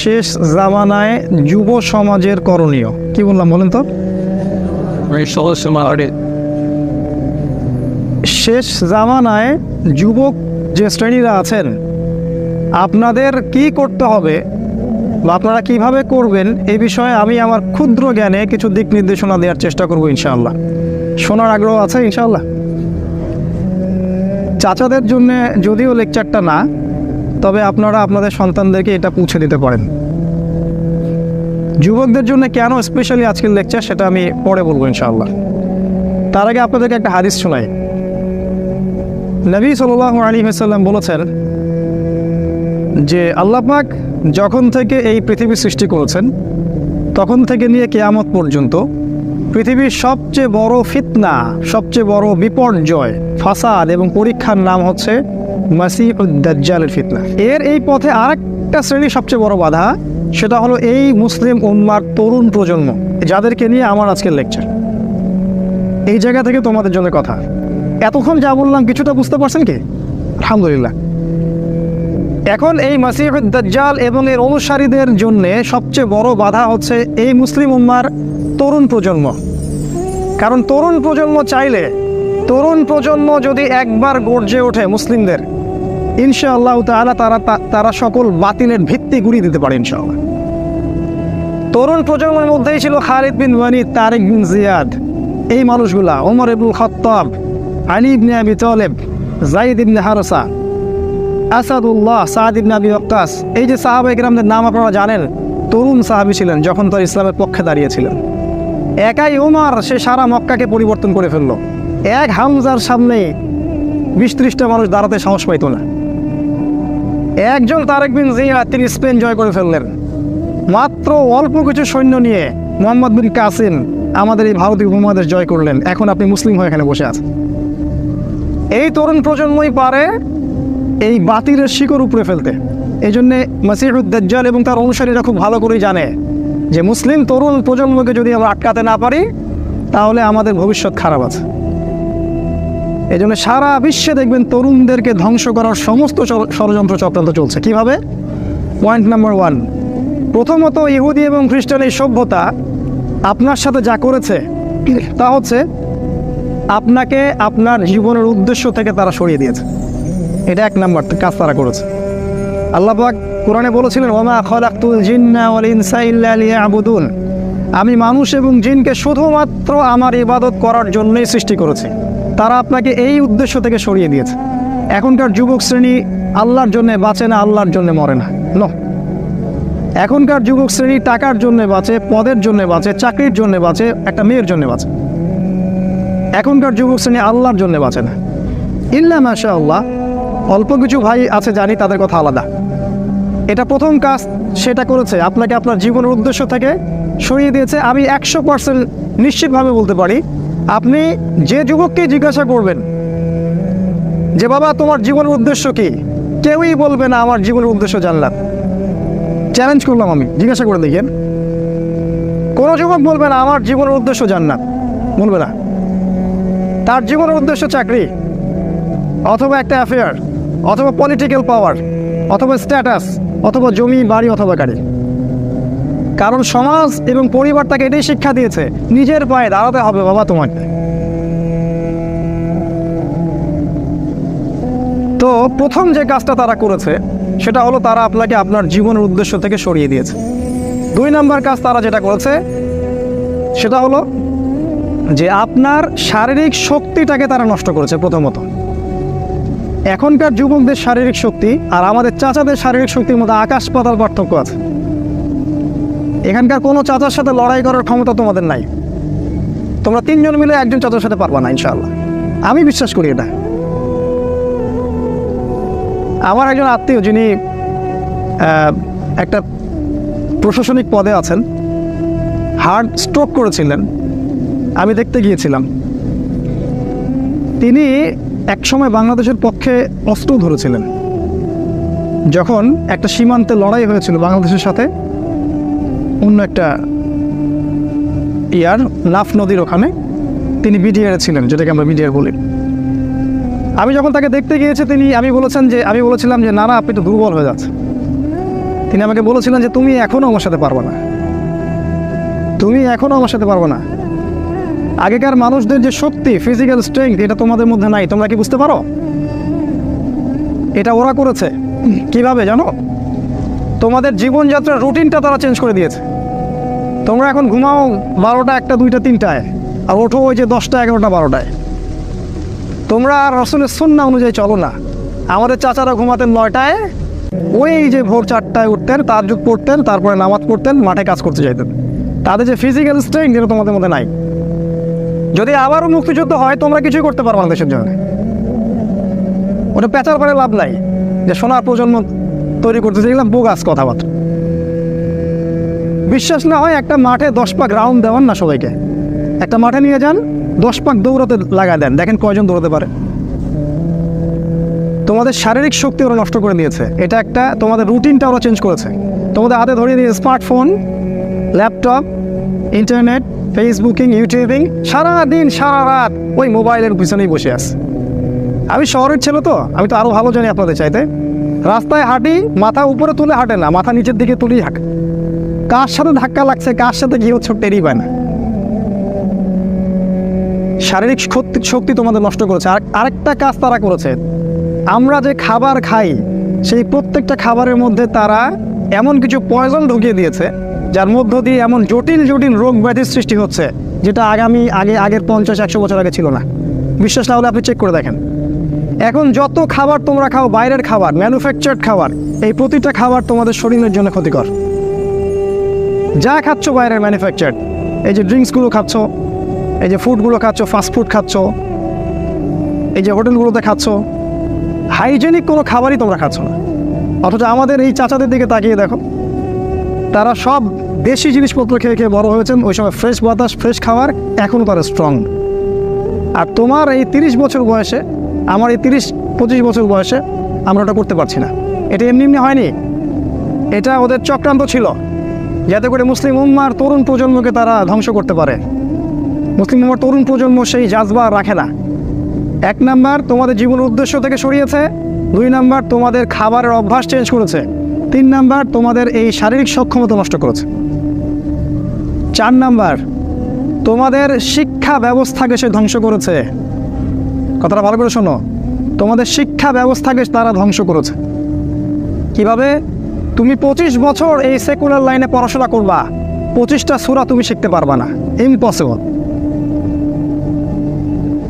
শেষ জামানায় যুব সমাজের করণীয়। কি বললাম বলেন তো? শেষ জামানায় যুবক যে শ্রেণীরা আছেন, আপনাদের কি করতে হবে বা আপনারা কিভাবে করবেন এই বিষয়ে আমি আমার ক্ষুদ্র জ্ঞানে কিছু দিক নির্দেশনা দেওয়ার চেষ্টা করব ইনশাআল্লাহ। শোনার আগ্রহ আছে ইনশাআল্লাহ? চাচাদের জন্য যদিও লেকচারটা না, তবে আপনারা আপনাদের সন্তানদেরকে এটা পৌঁছে দিতে পারেন। যুবকদের জন্য কেন স্পেশালি আজকের লেকচার সেটা আমি পরে বলবো ইনশাআল্লাহ। তার আগে আপনাদেরকে একটা হাদিস শোনাই। নবী সাল্লাল্লাহু আলাইহি ওয়াসাল্লাম বলেছেন যে আল্লাহ পাক যখন থেকে এই পৃথিবী সৃষ্টি করেছেন তখন থেকে নিয়ে কিয়ামত পর্যন্ত পৃথিবীর সবচেয়ে বড় ফিতনা, সবচেয়ে বড় বিপর্যয়, ফাসাদ এবং পরীক্ষার নাম হচ্ছে মাসিহুদ দাজ্জালের ফিতনা। এই পথে আরেকটা শ্রেণী সবচেয়ে বড় বাধা, সেটা হলো এই মুসলিম উম্মার তরুণ প্রজন্ম, যাদেরকে নিয়ে আমার আজকের লেকচার। এই জায়গা থেকে তোমাদের জন্য কথা। এতক্ষণ যা বললাম কিছুটা বুঝতে পারছেন কি? আলহামদুলিল্লাহ। এখন এই মাসিহুদ দাজ্জাল এবং এর অনুসারীদের জন্য সবচেয়ে বড় বাধা হচ্ছে এই মুসলিম উম্মার তরুণ প্রজন্ম। কারণ তরুণ প্রজন্ম চাইলে, তরুণ প্রজন্ম যদি একবার গর্জে ওঠে মুসলিমদের, ইনশাআল্লাহ তাআলা তারা সকল বাতিলের ভিত্তি গুঁড়িয়ে দিতে পারে ইনশাআল্লাহ। তরুণ প্রজন্মের মধ্যেই ছিল খালিদ বিন ওয়ালিদ, তারিক বিন জিয়াদ, এই মানুষগুলা, ওমর ইবনুল খাত্তাব, আলী ইবনে আবি তালেব, যায়েদ ইবনে হারসা, আসাদুল্লাহ, সাদ ইবনে আবি ওয়াক্কাস। এই যে সাহাবায়ে কেরামদের নাম আপনারা জানেন, তরুণ সাহাবী ছিলেন যখন তারা ইসলামের পক্ষে দাঁড়িয়েছিলেন। একাই ওমর সে সারা মক্কাকে পরিবর্তন করে ফেললো। এক হামজার সামনে 20-30টা মানুষ দাঁড়াতে সাহস পাইত না। একজন তারেক বিন জিয়াদ, তিনি স্পেন জয় করে ফেললেন। মাত্র অল্প কিছু সৈন্য নিয়ে মোহাম্মদ বিন কাসিম আমাদের এই ভারতীয় উপমহাদেশ জয় করলেন। এখন আপনি মুসলিম হয়ে এখানে বসে আছেন। এই তরুণ প্রজন্মই পারে এই বাতিলের শিকড় উপরে ফেলতে। এই জন্যে মাসিহুদ দাজ্জাল এবং তার অনুসারীরা খুব ভালো করেই জানে যে মুসলিম তরুণ প্রজন্মকে যদি আমরা আটকাতে না পারি তাহলে আমাদের ভবিষ্যৎ খারাপ আছে। এই জন্য সারা বিশ্বে দেখবেন তরুণদেরকে ধ্বংস করার সমস্ত ষড়যন্ত্র চক্রান্ত চলছে। কিভাবে? পয়েন্ট নাম্বার 1, প্রথমত ইহুদি এবং খ্রিস্টান এই সভ্যতা আপনার সাথে যা করেছে তা হচ্ছে আপনাকে আপনার জীবনের উদ্দেশ্য থেকে তারা সরিয়ে দিয়েছে। এটা 1 নাম্বার কাজ তারা করেছে। আল্লাহ পাক কোরআনে বলেছিলেন, ওয়ামা খালাকতুল জিন্না ওয়াল ইনসা ইল্লা লিয়াবুদুন, আমি মানুষ এবং জিনকে শুধুমাত্র আমার ইবাদত করার জন্যই সৃষ্টি করেছি। তারা আপনাকে এই উদ্দেশ্য থেকে সরিয়ে দিয়েছে। এখনকার যুবক শ্রেণী আল্লাহর জন্য বাঁচে না, আল্লাহর জন্য মরে না। নো, এখনকার যুবক শ্রেণী টাকার জন্য বাঁচে, পদের জন্য বাঁচে, চাকরির জন্য বাঁচে, একটা মেয়ের জন্য বাঁচে। এখনকার যুবক শ্রেণী আল্লাহর জন্য বাঁচে না। ইল্লা মাশাআল্লাহ, অল্প কিছু ভাই আছে জানি, তাদের কথা আলাদা। এটা প্রথম কাজ সেটা করেছে, আপনাকে আপনার জীবনের উদ্দেশ্য থেকে সরিয়ে দিয়েছে। আমি 100% নিশ্চিতভাবে বলতে পারি, আপনি যে যুবককে জিজ্ঞাসা করবেন যে বাবা তোমার জীবনের উদ্দেশ্য কি, কেউই বলবে না আমার জীবনের উদ্দেশ্য জানলাম। চ্যালেঞ্জ করলাম আমি, জিজ্ঞাসা করে দেখেন। কোনো যুবক বলবে না আমার জীবনের উদ্দেশ্য জান্নাত, বলবে না। তার জীবনের উদ্দেশ্য চাকরি, অথবা একটা অ্যাফেয়ার, অথবা পলিটিক্যাল পাওয়ার, অথবা স্ট্যাটাস, অথবা জমি বাড়ি, অথবা গাড়ি। কারণ সমাজ এবং পরিবার তাকে এটাই শিক্ষা দিয়েছে, নিজের পায়ে দাঁড়াতে হবে বাবা তোমাকে। তো প্রথম যে কাজটা তারা করেছে সেটা হলো তারা আপনাকে আপনার জীবনের উদ্দেশ্য থেকে সরিয়ে দিয়েছে। 2 নাম্বার কাজ তারা যেটা করেছে সেটা হলো যে আপনার শারীরিক শক্তিটাকে তারা নষ্ট করেছে। প্রথমত, এখনকার যুবকদের শারীরিক শক্তি আর আমাদের চাচাদের শারীরিক শক্তির মধ্যে আকাশ পাতাল পার্থক্য আছে। এখানকার কোনো চাচার সাথে লড়াই করার ক্ষমতা তোমাদের নাই। তোমরা 3 জন মিলে একজন চাচার সাথে পারবা না ইনশাআল্লাহ, আমি বিশ্বাস করি এটা। আমার একজন আত্মীয় যিনি একটা প্রশাসনিক পদে আছেন, হার্ট স্ট্রোক করেছিলেন, আমি দেখতে গিয়েছিলাম। তিনি একসময় বাংলাদেশের পক্ষে অস্ত্র ধরেছিলেন। যখন একটা সীমান্তে লড়াই হয়েছিল বাংলাদেশের সাথে অন্য একটা নাফ নদীর ওখানে, তিনি বিডিআর ছিলেন, যেটাকে আমরা বিডিআর বলি। আমি যখন তাকে দেখতে গিয়েছি আমি বলেছিলাম যে না আপনি তো দুর্বল হয়ে যাচ্ছে। তিনি আমাকে বলেছিলেন যে তুমি এখনও আমার সাথে পারবে না, তুমি এখনও আমার সাথে পারবে না। আগেকার মানুষদের যে শক্তি, ফিজিক্যাল স্ট্রেংথ, এটা তোমাদের মধ্যে নাই। তোমরা কি বুঝতে পারো? এটা ওরা করেছে। কিভাবে জানো? তোমাদের জীবনযাত্রার রুটিনটা তারা চেঞ্জ করে দিয়েছে। তোমরা এখন ঘুমাও 12টা, 1টা, 2টা, 3টায়, আর ওঠো ওই যে 10টা, 11টা, 12টায়। তোমরা আর রাসূলের সুন্নাহ অনুযায়ী চলো না। আমাদের চাচারা ঘুমাতেন 9টায়, ওই যে ভোর 4টায় উঠতেন, তাহাজ্জুদ পড়তেন, তারপরে নামাজ পড়তেন, মাঠে কাজ করতে যাইতেন। তাদের যে ফিজিক্যাল স্ট্রেংথ, এটা তোমাদের মধ্যে নাই। যদি আবারও মুক্তিযুদ্ধ হয়, তোমরা কিছুই করতে পারবে না দেশের জন্য। ওটা পেঁচার পরে লাভ নাই যে সোনার প্রজন্ম তৈরি করতেছে, এগুলো বোগাস কথাবার্তা। বিশ্বাস না হয় একটা মাঠে 10 পাক রাউন্ড দেওয়ান না সবাইকে, একটা মাঠে নিয়ে যান, 10 পাক দৌড়াতে লাগা দেন, দেখেন কয়জন দৌড়াতে পারে। তোমাদের শারীরিক শক্তি ওরা নষ্ট করে দিয়েছে। এটা একটা তোমাদের রুটিনটা ওরা চেঞ্জ করেছে। তোমাদের হাতে ধরিয়ে দিয়ে smartphone, laptop, internet, Facebooking, YouTubing, সারাদিন সারা রাত ওই মোবাইলের পিছনেই বসে আছে। আমি শহরের ছেলে তো, আমি তো আরও ভালো জানি আপনাদের চাইতে। রাস্তায় হাঁটি, মাথা উপরে তুলে হাঁটে না, মাথা নিচের দিকে তুলেই হাঁটে। কার সাথে ধাক্কা লাগছে, কার সাথে কি হচ্ছে টেরই পায় না। শারীরিক শক্তি তোমাদের নষ্ট করেছে। আরেকটা কাজ তারা করেছে, আমরা যে খাবার খাই সেই প্রত্যেকটা খাবারের মধ্যে তারা এমন কিছু পয়জন ঢুকিয়ে দিয়েছে, যার মধ্য দিয়ে এমন জটিল জটিল রোগ ব্যাধির সৃষ্টি হচ্ছে, যেটা আগের 50-100 বছর আগে ছিল না। বিশ্বাস না হলে আপনি চেক করে দেখেন। এখন যত খাবার তোমরা খাও, বাইরের খাবার, ম্যানুফ্যাকচার্ড খাবার, এই প্রতিটা খাবার তোমাদের শরীরের জন্য ক্ষতিকর। যা খাচ্ছ বাইরের ম্যানুফ্যাকচার্ড, এই যে ড্রিঙ্কসগুলো খাচ্ছ, এই যে ফুডগুলো খাচ্ছ, ফাস্টফুড খাচ্ছ, এই যে হোটেলগুলোতে খাচ্ছ, হাইজেনিক কোনো খাবারই তোমরা খাচ্ছ না। অথচ আমাদের এই চাচাদের দিকে তাকিয়ে দেখো, তারা সব দেশি জিনিসপত্র খেয়ে খেয়ে বড় হয়েছেন। ওই সময় ফ্রেশ বাতাস, ফ্রেশ খাবার, এখনও তারা স্ট্রং। আর তোমার এই 30 বছর বয়সে, আমার এই 30-25 বছর বয়সে আমরা ওটা করতে পারছি না। এটা এমনি এমনি হয়নি, এটা ওদের চক্রান্ত ছিল, যাতে করে মুসলিম উম্মার তরুণ প্রজন্মকে তারা ধ্বংস করতে পারে। মুসলিম উম্মার তরুণ প্রজন্ম সেই জাজবা রাখে না। 1 নাম্বার তোমাদের জীবনের উদ্দেশ্য থেকে সরিয়েছে, 2 নাম্বার তোমাদের খাবারের অভ্যাস চেঞ্জ করেছে, 3 নাম্বার তোমাদের এই শারীরিক সক্ষমতা নষ্ট করেছে, 4 নাম্বার তোমাদের শিক্ষা ব্যবস্থাকে সে ধ্বংস করেছে। কথাটা ভালো করে শোনো, তোমাদের শিক্ষা ব্যবস্থাকে তারা ধ্বংস করেছে। কিভাবে? তুমি 25 বছর এই সেকুলার লাইনে পড়াশোনা করবা, 25টা সূরা তুমি শিখতে পারবা না, ইম্পসিবল।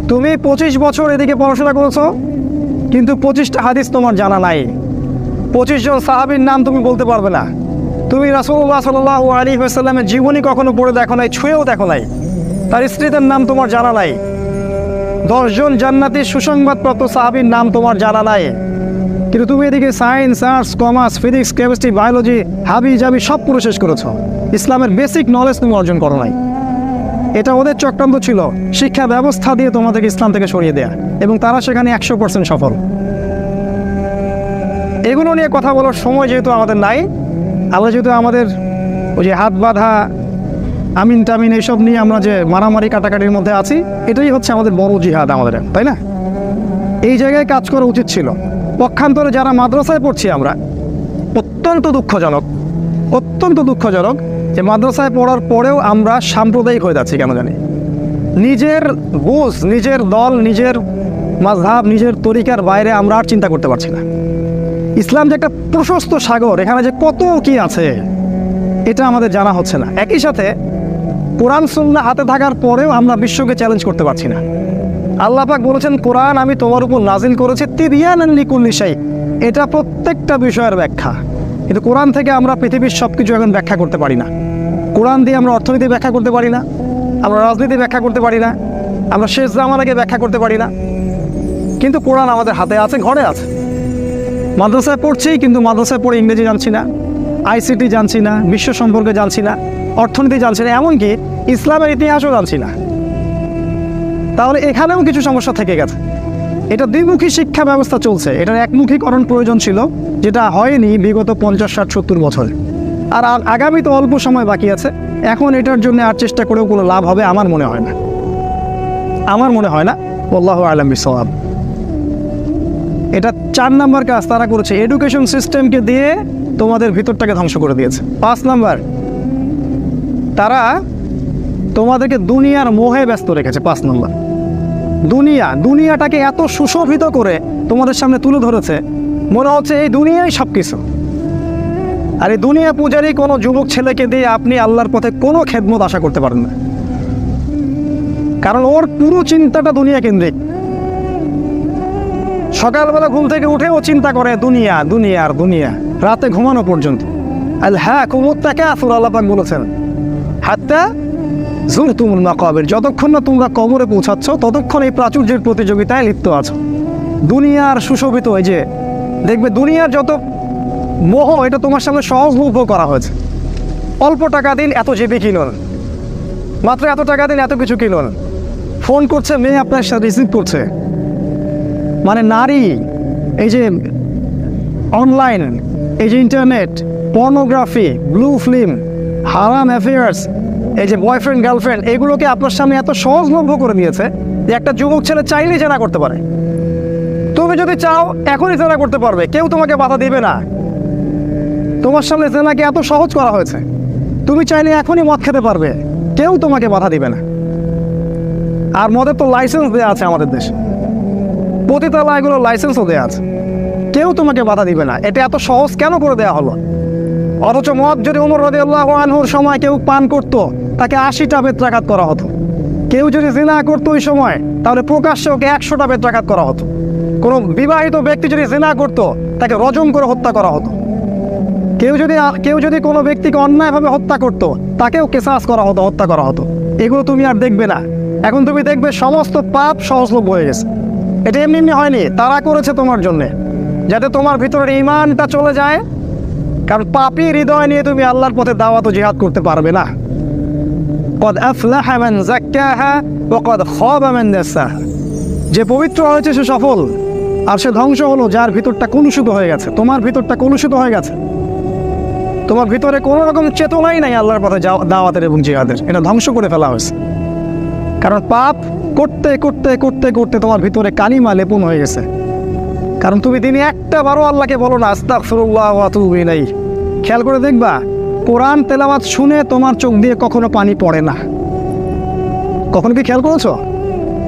তুমি 25 বছর এদিকে পড়াশোনা করেছো, কিন্তু 25টা হাদিস তোমার জানা নাই, 25 জন সাহাবীর নাম তুমি বলতে পারবে না। তুমি রাসূলুল্লাহ সাল্লাল্লাহু আলাইহি ওয়াসাল্লামের জীবনী কখনো পড়ে দেখো নাই, ছুঁয়েও দেখো নাই, তার স্ত্রীদের নাম তোমার জানা নাই, 10 জন জান্নাতি সুসংবাদপ্রাপ্ত সাহাবীর নাম তোমার জানা নাই। কিন্তু তুমি এদিকে science, arts, commerce, physics, chemistry, biology, হাবি জাবি সব পুরো শেষ করেছো, ইসলামের বেসিক নলেজ তুমি অর্জন করো নাই। এটা ওদের চক্রান্ত ছিল, শিক্ষা ব্যবস্থা দিয়ে তোমাদেরকে ইসলাম থেকে সরিয়ে দেয়া, এবং তারা সেখানে 100% সফল। এগুলো নিয়ে কথা বলার সময় যেহেতু আমাদের নাই, আমরা যেহেতু আমাদের ওই যে হাত বাঁধা, আমিন টামিন এইসব নিয়ে আমরা যে মারামারি কাটাকাটির মধ্যে আছি, এটাই হচ্ছে আমাদের বড় জিহাদ আমাদের, তাই না? এই জায়গায় কাজ করা উচিত ছিল। পক্ষান্তরে যারা মাদ্রাসায় পড়ছি আমরা, অত্যন্ত দুঃখজনক যে মাদ্রাসায় পড়ার পরেও আমরা সাম্প্রদায়িক হয়ে যাচ্ছি। কেন জানি নিজের বুঝ, নিজের দল, নিজের মাযহাব, নিজের তরিকার বাইরে আমরা আর চিন্তা করতে পারছি না। ইসলাম যে একটা প্রশস্ত সাগর, এখানে যে কত কি আছে এটা আমাদের জানা হচ্ছে না। একই সাথে কোরআন সুন্নাহ হাতে থাকার পরেও আমরা বিশ্বকে চ্যালেঞ্জ করতে পারছি না। আল্লাহ পাক বলেছেন, কোরআন আমি তোমার উপর নাজিল করেছি তিবিয়ানান লিকুল্লি শাই, এটা প্রত্যেকটা বিষয়ের ব্যাখ্যা। কিন্তু কোরআন থেকে আমরা পৃথিবীর সব কিছু এখন ব্যাখ্যা করতে পারি না। কোরআন দিয়ে আমরা অর্থনীতি ব্যাখ্যা করতে পারি না, আমরা রাজনীতি ব্যাখ্যা করতে পারি না, আমরা শেষ জামানাকে ব্যাখ্যা করতে পারি না। কিন্তু কোরআন আমাদের হাতে আছে, ঘরে আছে। মাদ্রাসায় পড়ছি, কিন্তু মাদ্রাসায় পড়ে ইংরেজি জানছি না, আইসিটি জানছি না, বিশ্ব সম্পর্কে জানছি না, অর্থনীতি জানছি না, এমনকি ইসলামের ইতিহাসও জানছি না। তাহলে এখানেও কিছু সমস্যা থেকে গেছে। এটা দ্বিমুখী শিক্ষা ব্যবস্থা চলছে, এটার একমুখীকরণ প্রয়োজন ছিল, যেটা হয়নি বিগত 50, 60, 70 বছর। আর আগামী তো অল্প সময় বাকি আছে। এখন এটার জন্য আর চেষ্টা করেও কোনো লাভ হবে আমার মনে হয় না, আল্লাহু আ'লাম বিসওয়াব। এটা 4 নাম্বার কাজ তারা করেছে, এডুকেশন সিস্টেমকে দিয়ে তোমাদের ভিতরটাকে ধ্বংস করে দিয়েছে। 5 নাম্বার, তারা তোমাদেরকে দুনিয়ার মোহে ব্যস্ত রেখেছে। 5 নম্বর, দুনিয়াটাকে এত সুশোভিত করে তোমাদের সামনে তুলে ধরেছে, মনে হচ্ছে এই দুনিয়াই সব কিছু। আর এই দুনিয়া পূজারী কোনো যুবক ছেলেকে দিয়ে আপনি আল্লাহর পথে কোনো খেদমত আশা করতে পারেন না, কারণ ওর পুরো চিন্তাটা দুনিয়া কেন্দ্রিক। সকালবেলা ঘুম থেকে উঠেও চিন্তা করে দুনিয়া দুনিয়া আর দুনিয়া, রাতে ঘুমানো পর্যন্ত। হ্যাঁ, কুমুত্তাকে আসুর আল্লাহ পাক বলেছেন, হাত্তা যুরতুমুল মাকাবির, যতক্ষণ না তোমরা কবরে পৌঁছাচ্ছ ততক্ষণ এই প্রাচুর্যের প্রতিযোগিতায় লিপ্ত আছো। দুনিয়ার সুশোভিত, এই যে দেখবে দুনিয়ার যত মোহ, এটা তোমার সামনে সহজলভ্য করা হয়েছে। অল্প টাকা দিন এত জিবি কিনুন, মাত্র এত টাকা দিন এত কিছু কিনুন। ফোন করছে মেয়ে, আপনার সাথে রিসিভ করছে, মানে নারী, এই যে অনলাইন, এই যে ইন্টারনেট, পর্নোগ্রাফি, ব্লু ফিল্ম, হারাম অ্যাফেয়ার্স, এই যে বয়ফ্রেন্ড গার্লফ্রেন্ড, এগুলোকে আপনার সামনে এত সহজলভ্য করে দিয়েছে যে একটা যুবক ছেলে চাইলেই জেনা করতে পারে। তুমি যদি চাও এখনই জেনা করতে পারবে, কেউ তোমাকে বাধা দিবে না। তোমার সামনে জেনাকে এত সহজ করা হয়েছে, তুমি চাইলে এখনই মদ খেতে পারবে, কেউ তোমাকে বাধা দিবে না। আর মদের তো লাইসেন্স দেওয়া আছে আমাদের দেশে, পতিতালয়গুলো লাইসেন্সও দেওয়া আছে, কেউ তোমাকে বাধা দিবে না। এটা এত সহজ কেন করে দেওয়া হলো? অথচ মদ যদি ওমর রাদিয়াল্লাহু আনহুর সময় কেউ পান করত, তাকে 80টা বেত্রাঘাত করা হতো। কেউ যদি জিনা করতো ওই সময়, তাহলে প্রকাশ্যে ওকে 100টা বেত্রাঘাত করা হতো। কোনো বিবাহিত ব্যক্তি যদি জিনা করতো, তাকে রজম করে হত্যা করা হতো। কেউ যদি কোনো ব্যক্তিকে অন্যায়ভাবে হত্যা করতো, তাকেও কেসাস করা হতো, হত্যা করা হতো। এগুলো তুমি আর দেখবে না। এখন তুমি দেখবে সমস্ত পাপ সহজলভ্য হয়ে গেছে। এটা এমনি এমনি হয়নি, তারা করেছে তোমার জন্যে, যাতে তোমার ভিতরের ঈমানটা চলে যায়। কারণ পাপী হৃদয় নিয়ে তুমি আল্লাহর পথে দাওয়াত ও জিহাদ করতে পারবে না। কদ আফলাহা মান যাক্কাহা ওয়া কদ খাবা মান দাসাহা, যে পবিত্র হয়েছে সে সফল, আর সে ধ্বংস হলো যার ভিতরটা কলুষিত হয়ে গেছে। তোমার ভিতরটা কলুষিত হয়ে গেছে, তোমার ভিতরে কোনো রকম চেতনাই নাই আল্লাহর পথে দাওয়াতের এবং জিহাদের, এটা ধ্বংস করে ফেলা হয়েছে। কারণ পাপ করতে করতে করতে করতে তোমার ভিতরে কালিমা লেপন হয়ে গেছে। কারণ তুমি দিনে একটা বারো আল্লাহকে বলো না আস্তাগফিরুল্লাহ ওয়া আতুবু ইলাইহি। খেয়াল করে দেখবা, কোরআন তেলাওয়াত শুনে তোমার চোখ দিয়ে কখনো পানি পড়ে না। কখনো কি খেয়াল করেছো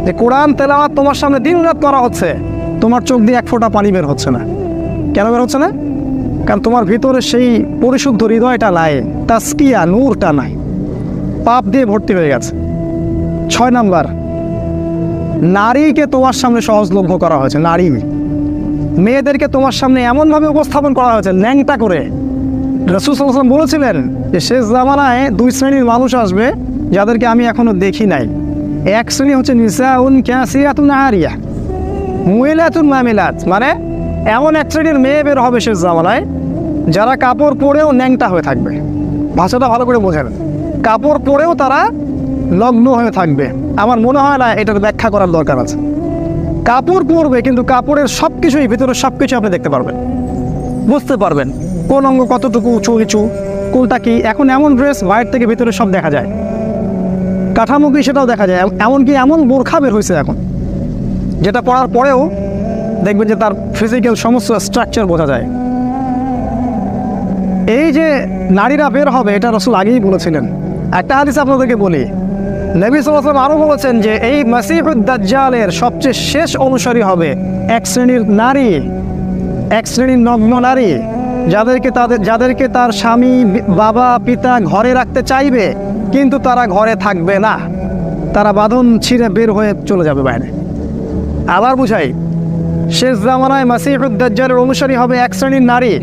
যে কোরআন তেলাওয়াত তোমার সামনে দিন রাত করা হচ্ছে, তোমার চোখ দিয়ে এক ফোঁটা পানি বের হচ্ছে না? কেন বের হচ্ছে না? কারণ তোমার ভিতরে সেই পরিশুদ্ধ হৃদয়টা নাই, তাসকিয়া নূরটা নাই, পাপ দিয়ে ভর্তি হয়ে গেছে। 6 নাম্বার, নারীকে তোমার সামনে সহজলভ্য করা হয়েছে। নারী, মেয়েদেরকে তোমার সামনে এমনভাবে উপস্থাপন করা হয়েছে ন্যাংটা করে। রাসূল সাল্লাল্লাহু আলাইহি ওয়াসাল্লাম বলেছিলেন যে শেষ জামানায় 2 শ্রেণীর মানুষ আসবে যাদেরকে আমি এখনো দেখি নাই। এক শ্রেণী হচ্ছে নিসাউন কাসিয়াতুন আরিয়া মুইলাতুন মামিলাত, মানে এমন এক শ্রেণীর মেয়ে বের হবে শেষ জামানায় যারা কাপড় পরেও ন্যাংটা হয়ে থাকবে। ভাষাটা ভালো করে বোঝেন, কাপড় পরেও তারা লগ্ন হয়ে থাকবে। আমার মনে হয় না এটার ব্যাখ্যা করার দরকার আছে। কাপড় পরবে, কিন্তু কাপড়ের সব কিছুই, ভিতরে সব কিছু আপনি দেখতে পারবেন, বুঝতে পারবেন কোন অঙ্গ কতটুকু উঁচু নিচু, কোনটা কি। এখন এমন ড্রেস বাইরে থেকে ভিতরে সব দেখা যায়, কাঠামো কি সেটাও দেখা যায়। এমনকি এমন বোরখা বের হয়েছে এখন, যেটা পরার পরেও দেখবেন যে তার ফিজিক্যাল সমস্ত স্ট্রাকচার বোঝা যায়। এই যে নারীরা বের হবে, এটা রাসূল আগেই বলেছিলেন। একটা হাদিস আপনাদেরকে বলি, নবী সাল্লাল্লাহু আলাইহি ওয়াসাল্লাম আরও বলেছেন যে এই মাসীহুদ দাজ্জালের সবচেয়ে শেষ অনুসারী হবে এক শ্রেণীর নারী, এক শ্রেণীর নগ্ন নারী, যাদেরকে তার স্বামী বাবা পিতা ঘরে রাখতে চাইবে, কিন্তু তারা ঘরে থাকবে না, তারা বাঁধন ছিঁড়ে বের হয়ে চলে যাবে বাইরে। আবার বুঝাই, শেষ জামানায় মাসীহুদ দাজ্জালের অনুসারী হবে এক শ্রেণীর নারী,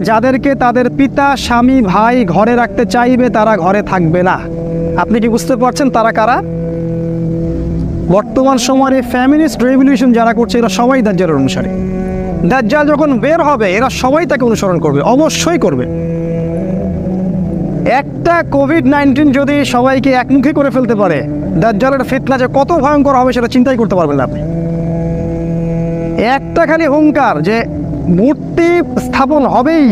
যাদেরকে তাদের পিতা স্বামী ভাই ঘরে রাখতে চাইবে, তারা ঘরে থাকবে না। আপনি কি বুঝতে পারছেন তারা কারা? বর্তমান সময়ে ফ্যামিলিস্ট রেভলিউশন যারা করছে, এরা সবাই দাজ্জালের অনুসারী। দাজ্জাল যখন বের হবে, এরা সবাই তাকে অনুসরণ করবে, অবশ্যই করবে। একটা কোভিড-19 যদি সবাইকে একমুখী করে ফেলতে পারে, দাজ্জালের ফিতনা যে কত ভয়ঙ্কর হবে সেটা চিন্তাই করতে পারবেন না আপনি। একটা খালি হুঙ্কার যে মূর্তি স্থাপন হবেই,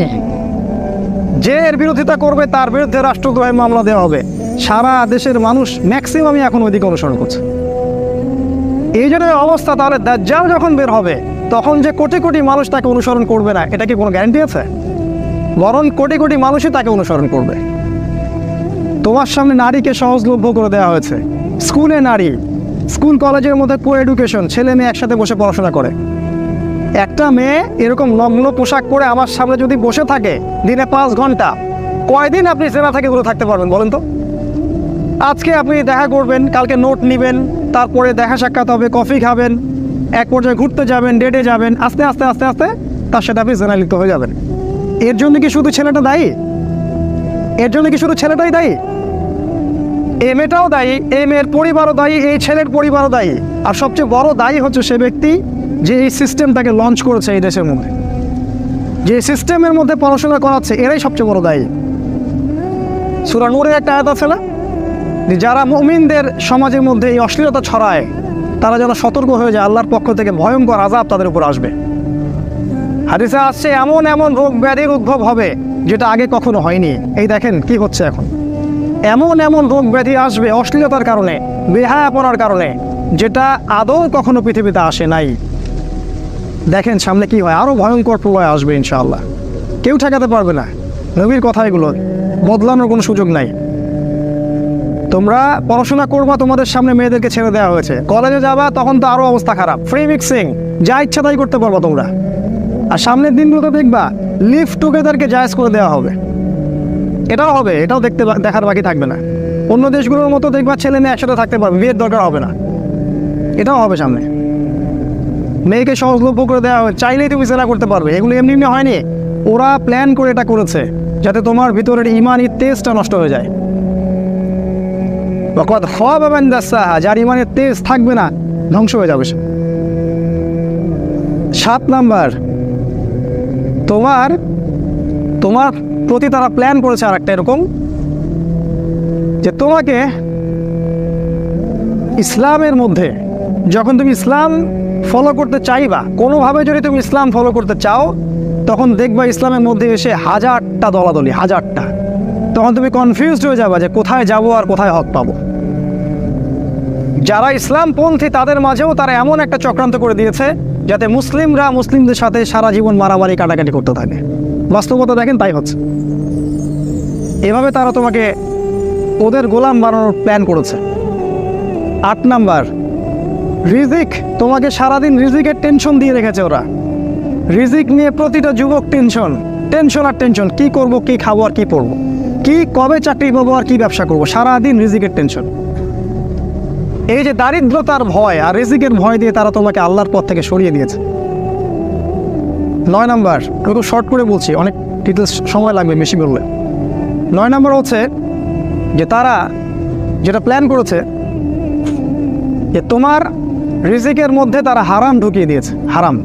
যে এর বিরোধিতা করবে তার বিরুদ্ধে রাষ্ট্রদ্রোহের মামলা দেওয়া হবে। সারা দেশের মানুষ ম্যাক্সিমামই এখন ওইদিকে অনুসরণ করছে। এই জন্য অবস্থা। তাহলে দাজ্জাল যখন বের হবে তখন যে কোটি কোটি মানুষ তাকে অনুসরণ করবে না, এটা কি কোনো গ্যারান্টি আছে? বরং কোটি কোটি মানুষই তাকে অনুসরণ করবে। তোমার সামনে নারীকে সহজলভ্য করে দেওয়া হয়েছে। স্কুলে নারী, স্কুল কলেজের মধ্যে কো এডুকেশন, ছেলে মেয়ে একসাথে বসে পড়াশোনা করে। একটা মেয়ে এরকম নগ্ন পোশাক পরে আমার সামনে যদি বসে থাকে দিনে 5 ঘন্টা, কয়দিন আপনি জেনা থেকে দূরে থাকতে পারবেন বলেন তো? আজকে আপনি দেখা করবেন, কালকে নোট নেবেন, তারপরে দেখা সাক্ষাৎ হবে, কফি খাবেন, এক পর্যায়ে ঘুরতে যাবেন, ডেটে যাবেন, আস্তে আস্তে আস্তে আস্তে তার সাথে আপনি জেনায় লিপ্ত হয়ে যাবেন। এর জন্য কি শুধু ছেলেটা দায়ী? এর জন্য কি শুধু ছেলেটাই দায়ী? এই মেয়েটাও দায়ী, এই মেয়ের পরিবারও দায়ী, এই ছেলের পরিবারও দায়ী। আর সবচেয়ে বড় দায়ী হচ্ছে সে ব্যক্তি যে এই সিস্টেমটাকে লঞ্চ করেছে এই দেশের মধ্যে, যে সিস্টেমের মধ্যে পড়াশোনা করাচ্ছে, এরাই সবচেয়ে বড় দায়ী। সূরা নূরের একটা আয়াত আছে না, যে যারা মুমিনদের সমাজের মধ্যে এই অশ্লীলতা ছড়ায় তারা যেন সতর্ক হয়ে যায়, আল্লাহর পক্ষ থেকে ভয়ঙ্কর আযাব তাদের উপর আসবে। হাদিসে আসছে এমন এমন রোগ ব্যাধির উদ্ভব হবে যেটা আগে কখনো হয়নি। এই দেখেন কি হচ্ছে এখন, এমন এমন রোগ ব্যাধি আসবে অশ্লীলতার কারণে, বেহায়াপনার কারণে, যেটা আদৌ কখনো পৃথিবীতে আসে নাই। দেখেন সামনে কি হয়, আরও ভয়ঙ্কর প্রলয় আসবে ইনশাআল্লাহ, কেউ ঠেকাতে পারবে না। নবীর কথা এগুলো, বদলানোর কোনো সুযোগ নাই। তোমরা পড়াশোনা করবা, তোমাদের সামনে মেয়েদেরকে ছেড়ে দেওয়া হয়েছে। কলেজে যাবা তখন তো আরও অবস্থা খারাপ, ফ্রি মিক্সিং, যা ইচ্ছা তাই করতে পারবা তোমরা। আর সামনের দিনগুলোতে দেখবা লিভ টুগেদারকে জায়েজ করে দেওয়া হবে, এটাও হবে, এটাও দেখার বাকি থাকবে না। অন্য দেশগুলোর মতো দেখবা ছেলে মেয়ে একসাথে থাকতে পারবে, বিয়ের দরকার হবে না, এটাও হবে সামনে। মেয়েকে সহজলভ্য করে দেওয়া হবে, চাইলেই তুমি জেনা করতে পারবে। এগুলো এমনি এমনি হয়নি, ওরা প্ল্যান করে এটা করেছে যাতে তোমার ভিতরের ইমানি তেজটা নষ্ট হয়ে যায়। যার ইমানের তেজ থাকবে না, ধ্বংস হয়ে যাবে সে। 7 নাম্বার, তোমার প্রতি তারা প্ল্যান করেছে আর একটা এরকম, যে তোমাকে ইসলামের মধ্যে যখন তুমি ইসলাম ফলো করতে চাইবা, কোনোভাবে যদি তুমি ইসলাম ফলো করতে চাও, তখন দেখবা ইসলামের মধ্যে এসে 1000টা দলাদলি, 1000টা। তখন তুমি কনফিউজড হয়ে যাবা যে কোথায় যাব আর কোথায় হক পাবো। যারা ইসলামপন্থী তাদের মাঝেও তারা এমন একটা চক্রান্ত করে দিয়েছে যাতে মুসলিমরা মুসলিমদের সাথে সারা জীবন মারামারি কাটাকাটি করতে থাকে। বাস্তবতা দেখেন তাই হচ্ছে। এভাবে তারা তোমাকে ওদের গোলাম বানানোর প্ল্যান করেছে। 8 নাম্বার, রিজিক, তোমাকে সারাদিন রিজিকের টেনশন দিয়ে রেখেছে ওরা। রিজিক নিয়ে প্রতিটা যুবক টেনশন আর টেনশন, কি করব, কি খাবো আর কি পরবো, কি কবে চাকরি পাবো আর কি ব্যবসা করবো, সারাদিন রিজিকের টেনশন। এই যে দারিদ্রতার ভয় আর রিজিকের ভয় দিয়ে তারা তোমাকে আল্লাহর পথ থেকে সরিয়ে দিয়েছে। 9 নাম্বার, আমি খুব শর্ট করে বলছি, অনেক ডিটেলস সময় লাগবে বেশি বললে। 9 নাম্বার হচ্ছে যে তারা যেটা প্ল্যান করেছে যে তোমার রিজিকের মধ্যে তারা হারাম ঢুকিয়ে দিয়েছে। হারাম,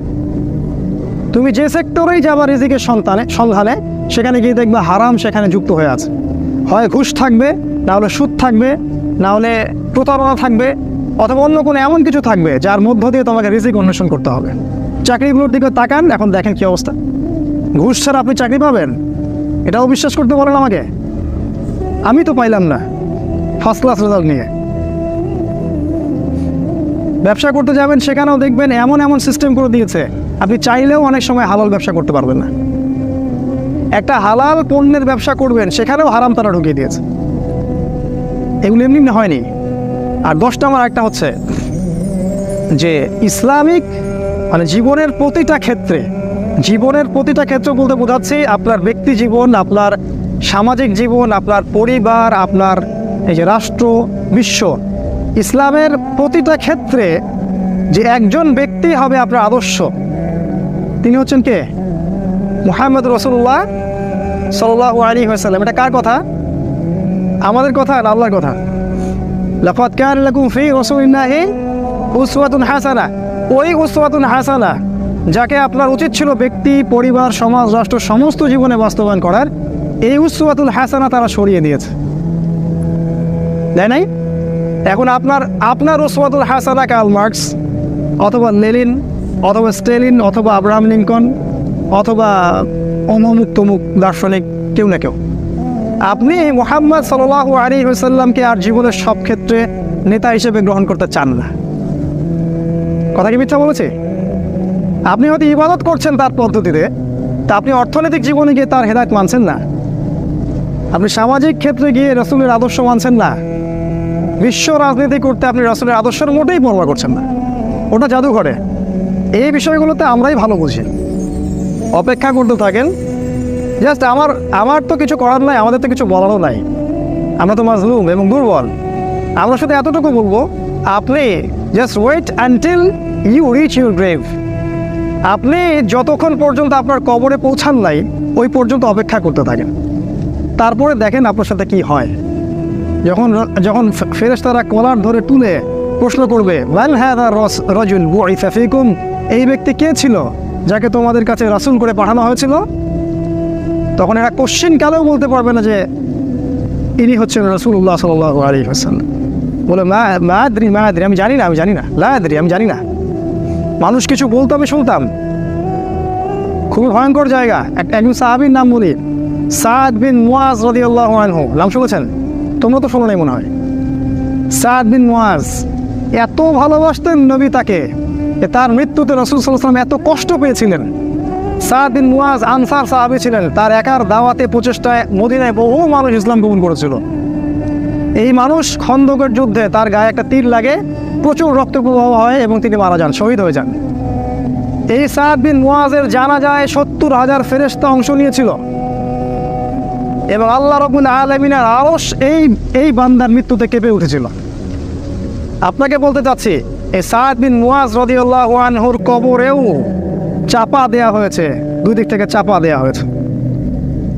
তুমি যে সেক্টরেই যাবা রিজিকের সন্ধানে, সেখানে গিয়ে দেখবা হারাম সেখানে যুক্ত হয়ে আছে। হয় ঘুষ থাকবে, না হলে সুদ থাকবে, না হলে প্রতারণা থাকবে, অথবা অন্য কোনো এমন কিছু থাকবে যার মধ্য দিয়ে তোমাকে রিজিক অন্বেষণ করতে হবে। চাকরিগুলোর দিকে তাকান, এখন দেখেন কি অবস্থা। ঘুষ ছাড়া আপনি চাকরি পাবেন, এটাও বিশ্বাস করতে পারেন আমাকে? আমি তো পাইলাম না ফার্স্ট ক্লাস রেজাল্ট নিয়ে। ব্যবসা করতে যাবেন, সেখানেও দেখবেন এমন এমন সিস্টেম করে দিয়েছে আপনি চাইলেও অনেক সময় হালাল ব্যবসা করতে পারবেন না। একটা হালাল পণ্যের ব্যবসা করবেন, সেখানেও হারাম তারা ঢুকিয়ে দিয়েছে। এগুলো এমনি হয়নি। আর 10 নাম্বার একটা হচ্ছে যে ইসলামিক মানে জীবনের প্রতিটা ক্ষেত্রে বলতে বোঝাচ্ছি আপনার ব্যক্তি জীবন, আপনার সামাজিক জীবন, আপনার পরিবার, আপনার এই যে রাষ্ট্র, বিশ্ব, ইসলামের প্রতিটা ক্ষেত্রে যে একজন ব্যক্তি হবে আপনার আদর্শ, তিনি হচ্ছেন কে? মুহাম্মদ রাসূলুল্লাহ সাল্লাল্লাহু আলাইহি ওয়াসাল্লাম। এটা কার কথা? আমাদের কথা না আল্লাহর কথা। লাকাদ কানা লাকুম ফি রাসূলিল্লাহি উসওয়াতুন হাসানা। ওই উসওয়াতুন হাসানা যাকে আপনার উচিত ছিল ব্যক্তি, পরিবার, সমাজ, রাষ্ট্র সমস্ত জীবনে বাস্তবায়ন করার, এই উসওয়াতুল হাসানা তারা সরিয়ে দিয়েছে, তাই নাই? এখন আপনার উসওয়াতুল হাসানা কার্ল মার্কস অথবা লেনিন অথবা স্টেলিন অথবা আব্রাহাম লিঙ্কন অথবা অমুক তমুক দার্শনিক কেউ না কেউ। আপনি মুহাম্মদ সাল্লাল্লাহু আলাইহি ওয়াসাল্লামকে আর জীবনের সব ক্ষেত্রে নেতা হিসেবে গ্রহণ করতে চান না। কথা কি মিথ্যা বলেছে? আপনি হয়তো ইবাদত করছেন তার পদ্ধতিতে, তা আপনি অর্থনৈতিক জীবনে গিয়ে তার হেদায়েত মানছেন না, আপনি সামাজিক ক্ষেত্রে গিয়ে রাসূলের আদর্শ মানছেন না, বিশ্ব রাজনীতি করতে আপনি রাসূলের আদর্শের মোটেই পরোয়া করছেন না, ওটা জাদুঘরে। এই বিষয়গুলোতে আমরাই ভালো বুঝি। অপেক্ষা করতে থাকেন। জাস্ট আমার তো কিছু করার নাই, আমাদের তো কিছু বলারও নাই, আমরা তো মাজলুম এবং দুর্বল। আমরা শুধু এতটুকু বলবো, আপনি just wait until you reach your grave. আপনি যতক্ষণ পর্যন্ত আপনার কবরে পৌঁছান নাই ওই পর্যন্ত অপেক্ষা করতে থাকেন, তারপরে দেখেন আপনার সাথে কি হয়। যখন যখন ফেরেশতারা কলার ধরে তুলে প্রশ্ন করবে, মান হাযা রাজুল বুইসা ফীকুম, এই ব্যক্তি কে ছিল যাকে তোমাদের কাছে রাসূল করে পাঠানো হয়েছিল, তখন এরা কোশ্চেন কালেও বলতে পারবে না যে ইনি হচ্ছেন রাসূলুল্লাহ সাল্লাল্লাহু আলাইহি ওয়াসাল্লাম। বলে মা আদরি, আমি জানি না, লা আদরি, আমি জানি না। মানুষ কিছু বলতো, আমি শুনতাম। খুবই ভয়ঙ্কর জায়গা। একজন সাহাবীর নাম বলি, সাদ বিন মুয়াজ রাদিয়াল্লাহু আনহু, নাম শুনেছেন? তোমরা তো শোনো নাই মনে হয়। সাদ বিন মুয়াজ এত ভালোবাসতেন নবী তাকে, তার মৃত্যুতে রাসূল সাল্লাল্লাহু আলাইহি ওয়াসাল্লাম এত কষ্ট পেয়েছিলেন। সাদ বিন মুয়াজ আনসার সাহাবী ছিলেন, তার একার দাওয়াতে প্রচেষ্টায় মদিনায় বহু মানুষ ইসলাম কবুল করেছিল। এই মানুষ খন্দকের যুদ্ধে তার গায়ে একটা তীর লাগে, প্রচুর রক্ত প্রবাহ হয় এবং তিনি মারা যান, শহীদ হয়ে যান। এই সাদ বিন মুয়াজের জানাজায় 70,000 ফেরেশতা অংশ নিয়েছিল এবং আল্লাহ রাব্বুল আলামিনের আরশ এই বান্দার মৃত্যুতে কেঁপে উঠেছিল। আপনাকে বলতে চাচ্ছি, এই সাদ বিন মুয়াজ রাদিয়াল্লাহু আনহুর কবরেও চাপা দেয়া হয়েছে, দুই দিক থেকে চাপা দেয়া হয়েছে।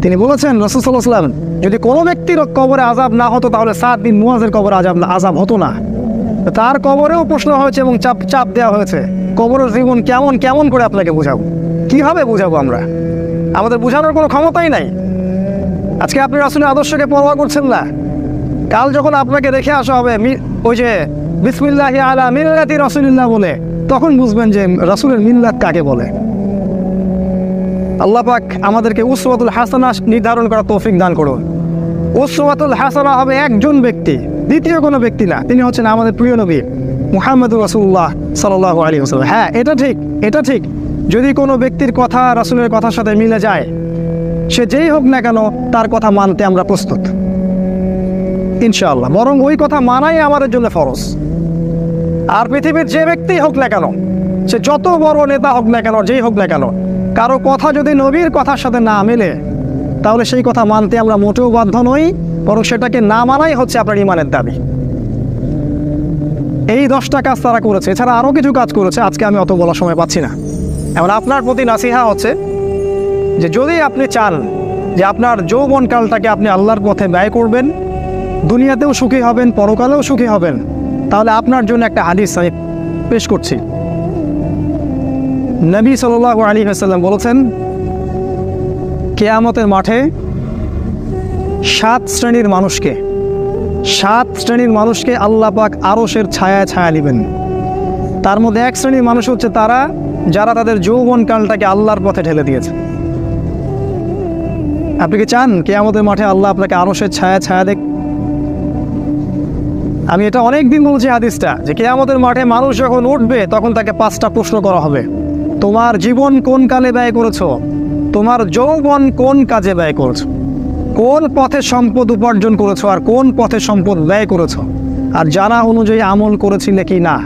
তিনি বলেছেন, রাসূল সাল্লাল্লাহু আলাইহি ওয়াসাল্লাম, যদি কোনো ব্যক্তির কবরে আযাব না হতো তাহলে সাদ বিন মুয়াজের কবরে আযাব হতো না। তার কবরেও প্রশ্ন হয়েছে এবং চাপ দেওয়া হয়েছে। কবরের জীবন কেমন করে আপনাকে বোঝাবো, কিভাবে বোঝাবো আমরা? আমাদের বোঝানোর কোনো ক্ষমতাই নাই। আজকে আপনি রাসূলের আদর্শকে পরোয়া করছেন না। কাল যখন আপনাকে রেখে আসা হবে ওই যে বিসমিল্লাহি আলা মিল্লাতি রাসূলিল্লাহ বলে, তখন বুঝবেন যে রাসূলের মিল্লাত কাকে বলে। আল্লাহ পাক আমাদেরকে উসওয়াতুল হাসানা নির্ধারণ করার তৌফিক দান করুন। উসওয়াতুল হাসানা হবে একজন ব্যক্তি, দ্বিতীয় কোনো ব্যক্তি না। তিনি হচ্ছেন আমাদের প্রিয় নবী মুহাম্মদুর রাসূলুল্লাহ সাল্লাল্লাহু আলাইহি ওয়াসাল্লাম। হ্যাঁ, এটা ঠিক যদি কোনো ব্যক্তির কথা রাসূলের কথার সাথে মিলে যায়, সে যেই হোক না কেন তার কথা মানতে আমরা প্রস্তুত ইনশাআল্লাহ। বরং ওই কথা মানাই আমাদের জন্য ফরজ। আর পৃথিবীর যে ব্যক্তি হোক না কেন, সে যত বড় নেতা হোক না কেন, যেই হোক না কেন, কারো কথা যদি নবীর কথার সাথে না মেলে, তাহলে সেই কথা মানতে আমরা মোটেও বাধ্য নই, বরং সেটাকে না মানাই হচ্ছে আপনার ঈমানের দাবি। এই 10টা কাজ তারা করেছে, এছাড়া আরও কিছু কাজ করেছে, আজকে আমি অত বলার সময় পাচ্ছি না। এমন আপনার প্রতি নাসিহা হচ্ছে যে যদি আপনি চান যে আপনার যৌবনকালটাকে আপনি আল্লাহর পথে ব্যয় করবেন, দুনিয়াতেও সুখী হবেন, পরকালেও সুখী হবেন, তাহলে আপনার জন্য একটা হাদিস আমি পেশ করছি। নবী সাল্লাল্লাহু আলাইহি ওয়াসাল্লাম বলেছেন, কিয়ামতের মাঠে 7 শ্রেণীর মানুষকে আল্লাহ পাক আরশের ছায়া নেবেন। তার মধ্যে এক শ্রেণীর মানুষ হচ্ছে তারা যারা তাদের যৌবনকালটাকে আল্লাহর পথে ঠেলে দিয়েছে। আপনি কি চান কিয়ামতের মাঠে আল্লাহ আপনাকে আরশের ছায়া দেখ? আমি এটা অনেক দিন বলছি হাদিসটা, যে কিয়ামতের মাঠে মানুষ যখন উঠবে তখন তাকে 5টা প্রশ্ন করা হবে। তোমার জীবন কোন কালে ব্যয় করেছো, তোমার যৌবন কোন কাজে ব্যয় করেছো, কোন পথে সম্পদ উপার্জন করেছো আর কোন পথে সম্পদ ব্যয় করেছো, আর জানা অনুযায়ী আমল করেছিলে কি না।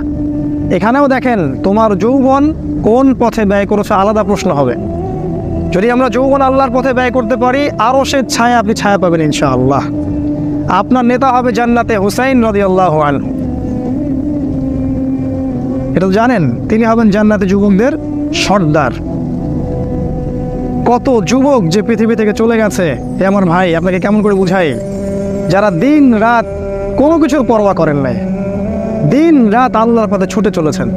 এখানেও দেখেন, তোমার যৌবন কোন পথে ব্যয় করেছো আলাদা প্রশ্ন হবে। যদি আমরা যৌবন আল্লাহর পথে ব্যয় করতে পারি, আরশের ছায়া আপনি ছায়া পাবেন ইনশাআল্লাহ। আপনার নেতা হবে জান্নাতে হুসাইন রাদিয়াল্লাহু আনহু। এটা তো জানেন, তিনি হবেন জান্নাতে যুবকদের সর্দার। কত যুবক যে পৃথিবী থেকে চলে গেছে, আমার ভাই আপনাকে কেমন করে বুঝাই, যারা দিন রাত কোনো কিছুর পরোয়া করেন নাই, দিন রাত আল্লাহর পথে ছুটে চলেছেন।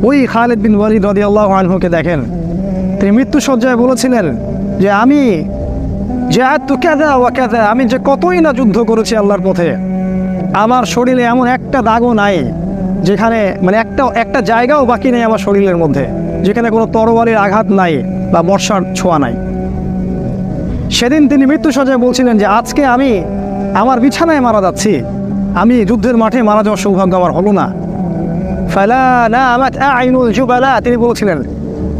ওই খালিদ বিন ওয়ালিদ রাদিয়াল্লাহু আনহুকে দেখেন, তিনি মৃত্যুসজ্জায় বলেছিলেন যে আমি যে কতই না যুদ্ধ করেছি আল্লাহর পথে, আমার শরীরে এমন একটা দাগও নাই যেখানে, মানে একটা জায়গাও বাকি নেই আমার শরীরের মধ্যে যেখানে কোনো তরবারির আঘাত নাই বা বর্ষার ছোঁয়া নাই। সেদিন তিনি মৃত্যুসজ্জায় বলছিলেন যে আজকে আমি আমার বিছানায় মারা যাচ্ছি, আমি যুদ্ধের মাঠে মারা যাওয়ার সৌভাগ্য আমার হলো না। ফালা নামাত আইনুল জুবালা, তিনি বলছিলেন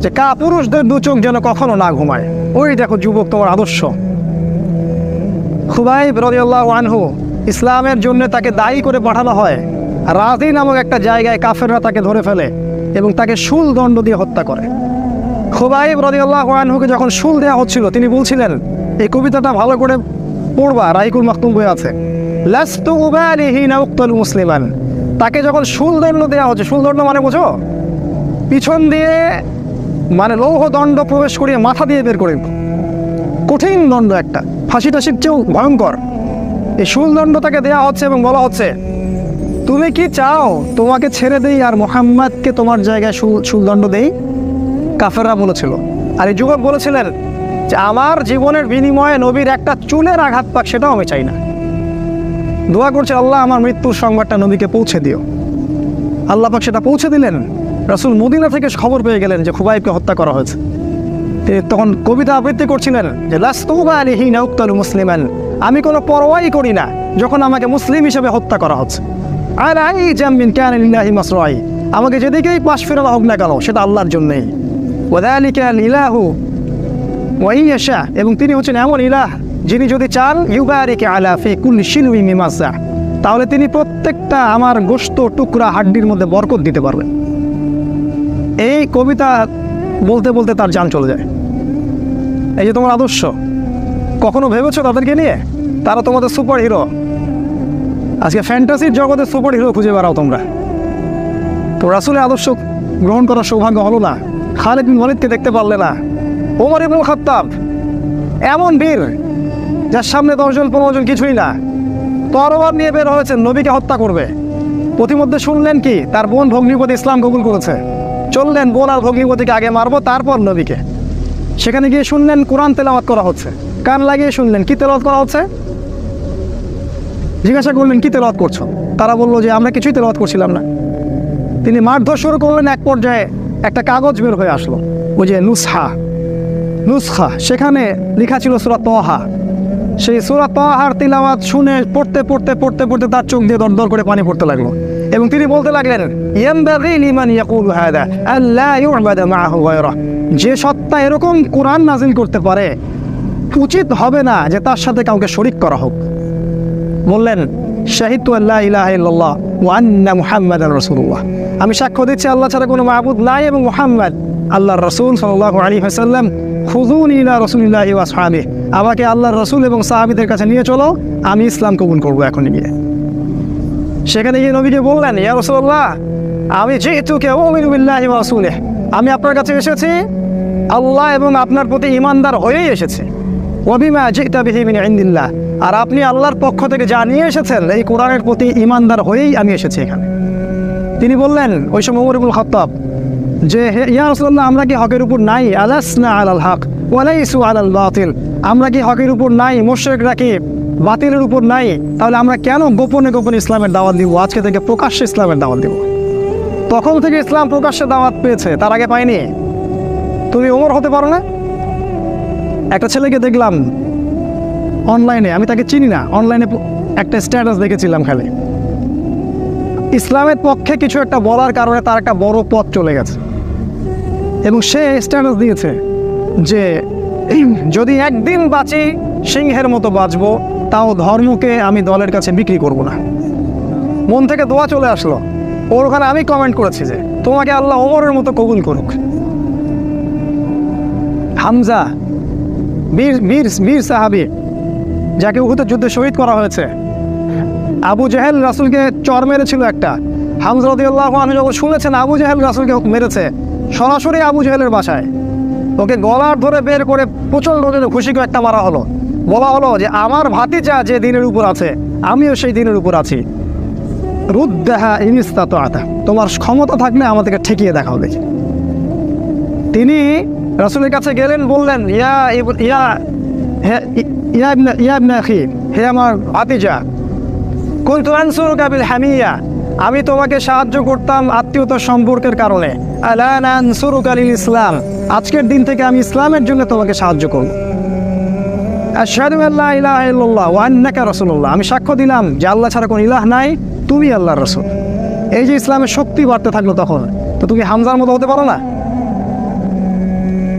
যে পুরুষদের দু চোখ যেন কখনো না ঘুমায়। ওই দেখো যুবক তোমার আদর্শ। খুবাইব রাদিয়াল্লাহু আনহু, ইসলামের জন্য তাকে দায়ী করে পাঠানো হয়। রাজি নামক একটা জায়গায় কাফেররা তাকে ধরে ফেলে এবং তাকে শুল দণ্ড দিয়ে হত্যা করে। খুবাইব রাদিয়াল্লাহু আনহুকে যখন শুল দেওয়া হচ্ছিল, তিনি বলছিলেন, এই কবিতাটা ভালো করে পড়বা, রাইকুল মাকতুম বই আছে, লাস্তু উবালি হিনা উক্তাল মুসলিমান। তাকে যখন শুল দণ্ড দেওয়া হচ্ছে, শুল দণ্ড মানে বোঝো, পিছন দিয়ে মানে লৌহ দণ্ড প্রবেশ করিয়ে মাথা দিয়ে বের করে, কঠিন দণ্ড, একটা ফাঁসিটা চেয়েও ভয়ঙ্কর। এই শুল দণ্ড তাকে দেওয়া হচ্ছে এবং বলা হচ্ছে, তুমি কি চাও তোমাকে ছেড়ে দেই আর মুহাম্মাদকে তোমার জায়গায় শুলদণ্ড দেই? কাফেররা বলেছিল। আর এই যুবক বলেছিলেন যে আমার জীবনের বিনিময়ে নবীর একটা চুলের আঘাত পাক, সেটাও আমি চাই না। দোয়া করছে, আল্লাহ আমার মৃত্যুর সংবাদটা নবীকে পৌঁছে দিও। আল্লাহ পাক সেটা পৌঁছে দিলেন। রাসূল মদিনা থেকে খবর পেয়ে গেলেন যে খুবাইবকে হত্যা করা হয়েছে। তিনি তখন কবিতা আবৃত্তি করছিলেন যে লাস্তু উবালি হিনা উক্তালু মুসলিমান, আমি কোনো পরোয়াই করি না যখন আমাকে মুসলিম হিসেবে হত্যা করা হচ্ছে। আর আই জামিন কান লিল্লাহি মাসরাই, আমাকে যেদিকেই পাশ ফেরানো হোক না কেন সেটা আল্লাহর জন্যই। ওয়াযালিকা ইলাহু ওয়া ইয়াশা, এবং তিনি হচ্ছেন এমন ইলাহ যিনি যদি চান ইউবারিক আলা ফি কুল্লি শিলউই মিমাসা, তাহলে তিনি প্রত্যেকটা আমার গোশত টুকরা হাড্ডির মধ্যে বরকত দিতে পারবেন। এই কবিতা বলতে বলতে তার জান চলে যায়। এই যে তোমার আদর্শ, কখনো ভেবেছো তাদেরকে নিয়ে? তারা তোমাদের সুপার হিরো। আজকে ফ্যান্টাসির জগতে সুপার হিরো খুঁজে বেড়াও তোমরা। তো রাসূলের আদর্শ গ্রহণ করার সৌভাগ্য হলো না। খালিদ বিন ওয়ালিদকে দেখতে পারলে না। ওমর ইবনুল খাত্তাব এমন বীর, যার সামনে 10 জন 15 জন কিছুই না, তরোয়ার নিয়ে বের হয়েছেন নবীকে হত্যা করবে। প্রতিমধ্যে শুনলেন কি তার বোন ভগ্নিপতি ইসলাম কবুল করেছে, চললেন বোন আর ভগ্নিপতিকে আগে মারবো তারপর নবীকে। সেখানে গিয়ে শুনলেন কোরআন তেলাওয়াত করা হচ্ছে, কান লাগিয়ে শুনলেন কি তেলাওয়াত করা হচ্ছে। জিজ্ঞাসা করলেন কি তেলাওয়াত করছো? তারা বললো যে আমরা কিছুই তেলাওয়াত করছিলাম না। তিনি মারধর শুরু করলেন। এক পর্যায়ে একটা কাগজ বের হয়ে আসলো, ওই যে নুসখা, সেখানে লেখা ছিল সূরা তাহা। সেই সূরা তাহার তিলাওয়াত শুনে পড়তে পড়তে পড়তে পড়তে তার চোখ দিয়ে দরদর করে পানি পড়তে লাগলো এবং তিনি বলতে লাগলেন, ইয়ানবাগি লিমান ইয়াকুলু হাদা আল্লা ইউবাদা মাআহু গায়রা, যে সত্তা এরকম কোরআন নাজিল করতে পারে উচিত হবে না যে তার সাথে কাউকে শরীক করা হোক। বললেন, শাহিদতু আল্লা ইলাহা ইল্লাল্লাহ ওয়া আন্না মুহাম্মাদান রাসূলুল্লাহ, আমি সাক্ষ্য দিচ্ছি আল্লাহ ছাড়া কোনো মাবুদ নাই এবং মুহাম্মদ আল্লাহর রাসূল সাল্লাল্লাহু আলাইহি ওয়াসাল্লাম। খুযুনি ইলা রাসূলিল্লাহি ওয়া আসহাবিহি, আমাকে আল্লাহর রাসূল এবং সাহাবীদের কাছে নিয়ে চলো, আমি ইসলাম কবুল করবো এখনই গিয়ে। সেখানে গিয়ে নবীকে বললেন, ইয়া রাসূলুল্লাহ, আমি জিতুকা উমিনু বিল্লাহি ওয়া রাসূলিহি, আমি আপনার কাছে এসেছি আল্লাহ এবং আপনার প্রতি ঈমানদার হয়েই এসেছি। ওয়া বিমা জিতা বিহি মিন ইনদিল্লাহ, আর আপনি আল্লাহর পক্ষ থেকে যা নিয়ে এসেছেন এই কোরআনের প্রতি ঈমানদার হয়েই আমি এসেছি এখানে। তিনি বললেন ওই সময় ওমর ইবনুল খাত্তাব যে ইয়া রাসূলুল্লাহ, আমরা কি হকের উপর নাই? আলাসনা আলাল হক ওয়া লাইসু আলাল বাতিল, আমরা কি হকের উপর নাই? মুশরিকরা কি বাতিলের উপর নাই? তাহলে আমরা কেন গোপনে গোপনে ইসলামের দাওয়াত দিব? আজকে থেকে প্রকাশ্যে ইসলামের দাওয়াত দিব। তখন থেকে ইসলাম প্রকাশ্যে দাওয়াত পেয়েছে, তার আগে পায়নি। তুমি ওমর হতে পারো না? একটা ছেলেকে দেখলাম অনলাইনে, আমি তাকে চিনি না, অনলাইনে একটা স্ট্যাটাস দেখেছিলাম, খালি ইসলামের পক্ষে কিছু একটা বলার কারণে তার একটা বড় পথ চলে গেছে এবং সে স্ট্যাটাস দিয়েছে যে যদি একদিন বাঁচি সিংহের মতো বাঁচবো, তাও ধর্মকে আমি দলের কাছে বিক্রি করব না। মন থেকে দোয়া চলে আসলো। ওর ওখানে আমি কমেন্ট করেছি যে তোমাকে আল্লাহ ওমরের মতো কবুল করুক। হামজা বীর সাহাবী, যাকে উহুদের যুদ্ধে শহীদ করা হয়েছে। আবু জেহেল রাসূলকে চর মেরেছিল একটা। হামজা রাদিয়াল্লাহু আনহু যখন শুনেছেন আবু জেহেল রাসূলকে মেরেছে, সরাসরি আবু জেহেলের বাসায় ওকে গলার ধরে বের করে প্রচণ্ড খুশি করে একটা মারা হলো। বলা হলো যে আমার ভাতিজা যে দিনের উপর আছে আমিও সেই দিনের উপর আছি। রুদ্দাহা ইন ইসতাতা'তা, তোমার ক্ষমতা থাকলে আমাদেরকে ঠেকিয়ে দেখাও দেখি। তিনি রাসূলের কাছে গেলেন, বললেন ইয়া ইবনে আখি, হে আমার ভাতিজা, কুনতু আনসুরুকা বিল হামিয়া, আমি তোমাকে সাহায্য করতাম আত্মীয়তার সম্পর্কের কারণে। আলানা আনসুরুকা লিল ইসলাম, আজকের দিন থেকে আমি ইসলামের জন্য তোমাকে সাহায্য করব। আশহাদু আল্লা ইলাহা ইল্লাল্লাহ ওয়া আন্নাকা রাসূলুল্লাহ, আমি সাক্ষ্য দিলাম যে আল্লাহ ছাড়া কোনো ইলাহ নাই, তুমি আল্লাহর রাসূল। এই যে ইসলামের শক্তি বাড়তে থাকলো তখন, তো তুমি হামজার মতো হতে পারো না?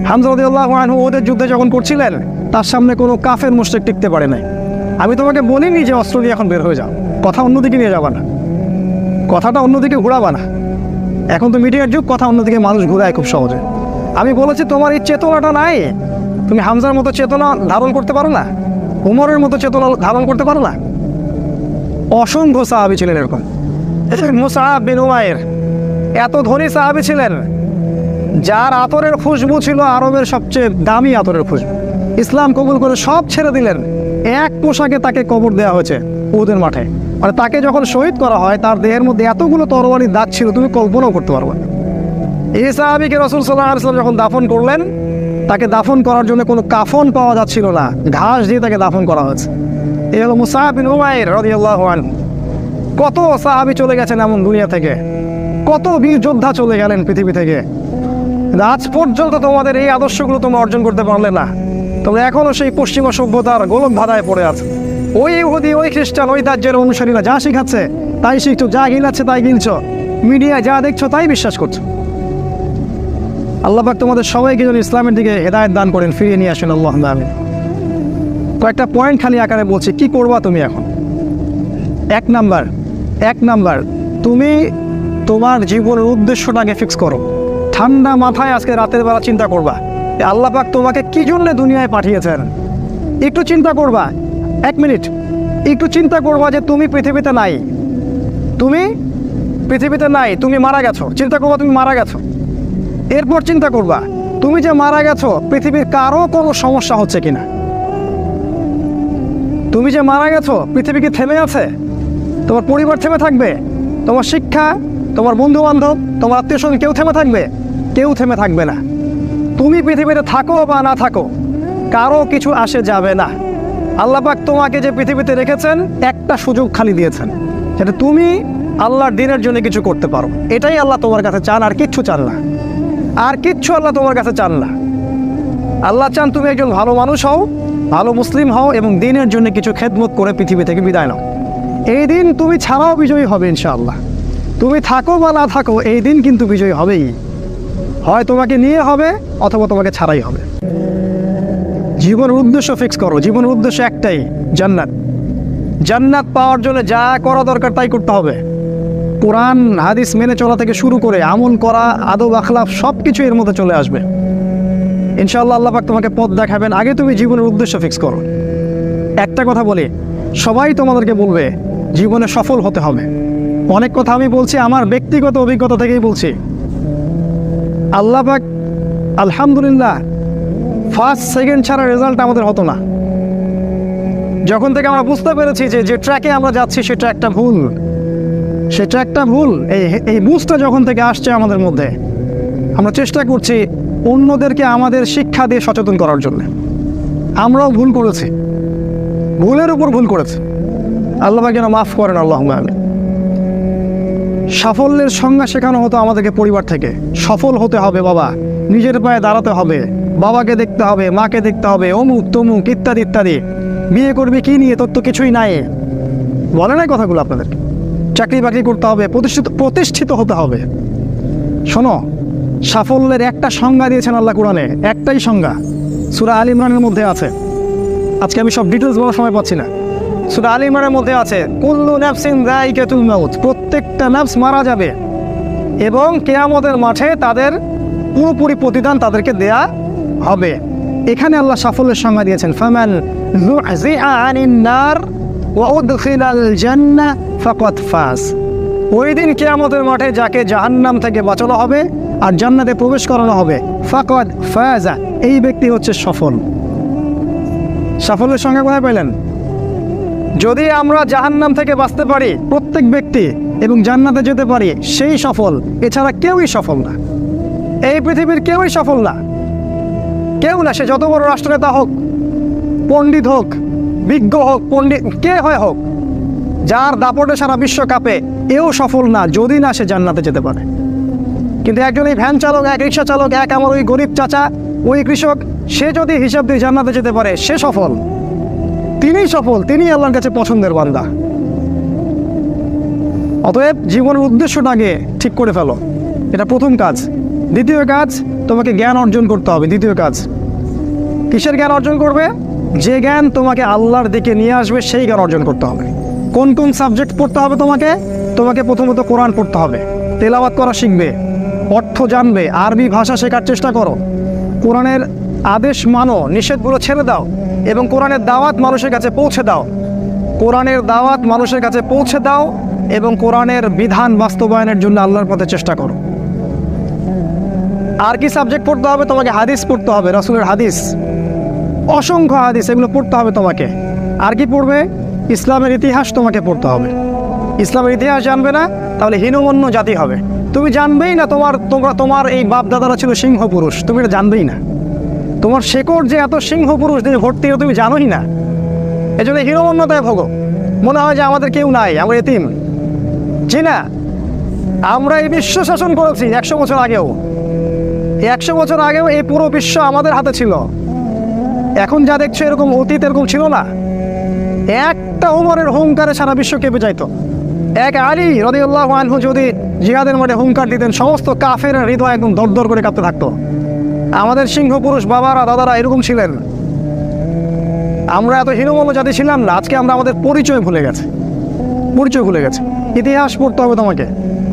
হামজা রাদিয়াল্লাহু আনহু ওদের যুদ্ধে যখন করছিলেন, তার সামনে কোনো কাফের মুশরিক টিকতে পারে নাই। আমি তোমাকে বলিনি যে অস্ত্র নিয়ে এখন বের হয়ে যাও, কথা অন্যদিকে নিয়ে যাবা না, কথাটা অন্যদিকে ঘুরাবা না। এখন তো মিডিয়ার যুগ, কথা অন্যদিকে মানুষ ঘুরায় খুব সহজে। আমি বলেছি তোমার এই চেতনাটা নাই, তুমি হামজার মতো চেতনা ধারণ করতে পারো না, উমরের মতো চেতনা ধারণ করতে পারো না। অসংখ্য সাহাবী ছিলেন এরকম। মুসআব বিন উমাইর এত ধনী সাহাবী ছিলেন, যার আতরের খুশবু ছিল আরবের সবচেয়ে দামি আতরের খুশবু। ইসলাম কবুল করে সব ছেড়ে দিলেন, এক পোশাকে তাকে কবর দেওয়া হয়েছে উহুদের মাঠে। মানে তাকে যখন শহীদ করা হয়, তার দেহের মধ্যে এতগুলো তরবারির দাগ ছিল, তুমি কল্পনাও করতে পারবে না। এই সাহাবীকে রাসূল সাল্লাল্লাহু আলাইহি ওয়াসাল্লাম যখন দাফন করলেন, তাকে দাফন করার জন্য কোনো কাফন পাওয়া যাচ্ছিল না, ঘাস দিয়ে তাকে দাফন করা হয়েছে। এই হলো মুসআব বিন উমাইর রাদিয়াল্লাহু আনহু। কত সাহাবী চলে গেছেন এমন দুনিয়া থেকে, কত বীর যোদ্ধা চলে গেলেন পৃথিবী থেকে। আজ পর্যন্ত তোমাদের এই আদর্শগুলো তোমরা অর্জন করতে পারলে না। তোমরা এখনো সেই পশ্চিমা সভ্যতার গোলক ধাঁধায় পড়ে আছো। ওই ইহুদি, ওই খ্রিস্টান, ওই দাজ্যের অনুসারীরা যা শিখাচ্ছে তাই শিখছো, যা গিলাচ্ছে তাই গিলছো, মিডিয়া যা দেখছো তাই বিশ্বাস করছো। আল্লাহ পাক তোমাদের সবাইকে যেন ইসলামের দিকে হেদায়েত দান করেন, ফিরিয়ে নিয়ে আসেন। আল্লাহুম্মা আমিন। কয়েকটা পয়েন্ট খালি আকারে বলছি, কি করবা তুমি এখন। এক নাম্বার, তুমি তোমার জীবনের উদ্দেশ্যটাকে ফিক্স করো। ঠান্ডা মাথায় আজকে রাতের বেলা চিন্তা করবা আল্লাহ পাক তোমাকে কি জন্য দুনিয়ায় পাঠিয়েছেন। একটু চিন্তা করবা, 1 মিনিট একটু চিন্তা করবা যে তুমি পৃথিবীতে নাই, তুমি মারা গেছো। চিন্তা করবা তুমি মারা গেছো। এরপর চিন্তা করবা তুমি যে মারা গেছো, পৃথিবীর কারো কোনো সমস্যা হচ্ছে কিনা। তুমি যে মারা গেছো, পৃথিবী কি থেমে আছে? তোমার পরিবার থেমে থাকবে? তোমার শিক্ষা, তোমার বন্ধু বান্ধব, তোমার আত্মীয় স্বজন কেউ থেমে থাকবে? কেউ থেমে থাকবে না। তুমি পৃথিবীতে থাকো বা না থাকো, কারো কিছু আসে যাবে না। আল্লাহ পাক তোমাকে যে পৃথিবীতে রেখেছেন, একটা সুযোগ খালি দিয়েছেন, সেটা তুমি আল্লাহর দ্বীনের জন্য কিছু করতে পারো। এটাই আল্লাহ তোমার কাছে চান, আর কিচ্ছু চান না। আর কিচ্ছু আল্লাহ তোমার কাছে চান না। আল্লাহ চান তুমি একজন ভালো মানুষ হও, ভালো মুসলিম হও এবং দ্বীনের জন্য কিছু খেদমত করে পৃথিবী থেকে বিদায় নাও। এই দিন তুমি ছাড়াও বিজয়ী হবে ইনশাআল্লাহ। তুমি থাকো বা না থাকো, এই দিন কিন্তু বিজয়ী হবেই। হয় তোমাকে নিয়ে হবে অথবা তোমাকে ছাড়াই হবে। জীবনের উদ্দেশ্য ফিক্স করো। জীবনের উদ্দেশ্য একটাই, জান্নাত। জান্নাত পাওয়ার জন্য যা করা দরকার তাই করতে হবে। কোরআন হাদিস মেনে চলা থেকে শুরু করে আমল করা, আদব আখলাক সব কিছু এর মধ্যে চলে আসবে ইনশাআল্লাহ। আল্লাহ পাক তোমাকে পথ দেখাবেন। আগে তুমি জীবনের উদ্দেশ্য ফিক্স করো। একটা কথা বলি, সবাই তোমাদেরকে বলবে জীবনে সফল হতে হবে। অনেক কথা আমি বলছি আমার ব্যক্তিগত অভিজ্ঞতা থেকেই বলছি। আল্লাহ পাক আলহামদুলিল্লাহ ফার্স্ট সেকেন্ড ছাড়া রেজাল্ট আমাদের হতো না। যখন থেকে আমরা বুঝতে পেরেছি যে ট্র্যাকে আমরা যাচ্ছি সে ট্র্যাকটা ভুল, এই বুঝটা যখন থেকে আসছে আমাদের মধ্যে, আমরা চেষ্টা করছি অন্যদেরকে আমাদের শিক্ষা দিয়ে সচেতন করার জন্য। আমরাও ভুল করেছি, ভুলের উপর ভুল করেছি। আল্লাহ পাক যেন মাফ করেন, আল্লাহুম্মা আমিন। সাফল্যের সংজ্ঞা শেখানো হতো আমাদেরকে পরিবার থেকে। সফল হতে হবে বাবা, নিজের পায়ে দাঁড়াতে হবে, বাবাকে দেখতে হবে, মাকে দেখতে হবে, অমুক তমুক ইত্যাদি ইত্যাদি। বিয়ে করবি কি নিয়ে, তোর তো কিছুই নাই, বলে নাই কথাগুলো আপনাদেরকে। চাকরি বাকরি করতে হবে, প্রতিষ্ঠিত হতে হবে। শোনো, সাফল্যের একটা সংজ্ঞা দিয়েছেন আল্লাহ কোরআনে, একটাই সংজ্ঞা, সূরা আল ইমরানের মধ্যে আছে। আজকে আমি সব ডিটেলস বলার সময় পাচ্ছি না। সূরা আল ইমরানের মধ্যে আছে, কুল্লু নাফসিন যায়িকাতুল মাউত, প্রত্যেকটা নফস মারা যাবে এবং কিয়ামতের মাঠে তাদের পুরোপুরি প্রতিদান তাদেরকে দেয়া হবে। এখানে আল্লাহ সাফল্যের সংজ্ঞা দিয়েছেন, ফামান যুহজিআ আনিন নার ওয়া উদখিলাল জান্নাহ ফাকাদ ফাজ। ওই দিন কিয়ামতের মাঠে যাকে জাহান্নাম থেকে বাঁচানো হবে আর জান্নাতে প্রবেশ করানো হবে, ফাকাদ ফাজা, এই ব্যক্তি হচ্ছে সফল। সাফল্যের সংজ্ঞা কোথায় পেলেন? যদি আমরা জাহান্নাম থেকে বাঁচতে পারি প্রত্যেক ব্যক্তি এবং জান্নাতে যেতে পারি, সেই সফল। এছাড়া কেউই সফল না, এই পৃথিবীর কেউই সফল না, কেউ না। সে যত বড় রাষ্ট্রনেতা হোক, পণ্ডিত হোক, বিজ্ঞ হোক, পণ্ডিত কে হয় হোক, যার দাপটে সারা বিশ্ব কাঁপে, এও সফল না যদি না সে জান্নাতে যেতে পারে। কিন্তু একজন এই ভ্যান চালক, এক রিক্সা চালক, এক আমার ওই গরিব চাচা, ওই কৃষক, সে যদি হিসাব দিয়ে জান্নাতে যেতে পারে, সে সফল। তিনিই সফল, তিনি আল্লাহর কাছে পছন্দের বান্দা। অতএব জীবনের উদ্দেশ্যটাকে ঠিক করে ফেলো, এটা প্রথম কাজ। দ্বিতীয় কাজ, তোমাকে জ্ঞান অর্জন করতে হবে। দ্বিতীয় কাজ, কিসের জ্ঞান অর্জন করবে? যে জ্ঞান তোমাকে আল্লাহর দিকে নিয়ে আসবে সেই জ্ঞান অর্জন করতে হবে। কোন কোন সাবজেক্ট পড়তে হবে তোমাকে? তোমাকে প্রথমত কোরআন পড়তে হবে, তেলাওয়াত করা শিখবে, অর্থ জানবে, আরবি ভাষা শেখার চেষ্টা করো, কোরআনের আদেশ মানো, নিষেধগুলো ছেড়ে দাও, এবং কোরআনের দাওয়াত মানুষের কাছে পৌঁছে দাও। কোরআনের দাওয়াত মানুষের কাছে পৌঁছে দাও এবং কোরআনের বিধান বাস্তবায়নের জন্য আল্লাহর পথে চেষ্টা করো। আর কি সাবজেক্ট পড়তে হবে? তোমাকে হাদিস পড়তে হবে, রাসূলের হাদিস, অসংখ্য হাদিস, এগুলো পড়তে হবে তোমাকে। আর কি পড়বে? ইসলামের ইতিহাস তোমাকে পড়তে হবে। ইসলামের ইতিহাস জানবে না তাহলে হীনমন্য জাতি হবে। তুমি জানবেই না তোমার এই বাপ দাদারা ছিল সিংহ পুরুষ, তুমি এটা জানবেই না। তোমার শেকড় যে এত সিংহ পুরুষ দিয়ে ভর্তি, তুমি জানোই না। এই জন্য হীনমন্যতায় ভোগো, মনে হয় যে আমাদের কেউ নাই, আমরা এতিম। জি না, আমরা এই বিশ্ব শাসন করেছি 100 বছর আগেও। 100 বছর আগেও এই পুরো বিশ্ব আমাদের হাতে ছিল। এখন যা দেখছো এরকম অতীত এরকম ছিল না। একটা ওমরের হুঙ্কারে সারা বিশ্ব কেঁপে যাইতো। এক আলী রাদিয়াল্লাহু আনহু যদি জিহাদের মাঠে হুঙ্কার দিতেন, সমস্ত কাফের হৃদয় একদম দরদর করে কাঁপতে থাকতো। আমাদের সিংহ পুরুষ বাবারা দাদারা এরকম ছিলেন। আমরা এত হীনমন্য জাতি ছিলাম না। আজকে আমরা আমাদের পরিচয় ভুলে গেছি। ইতিহাস পড়তে হবে তোমাকে।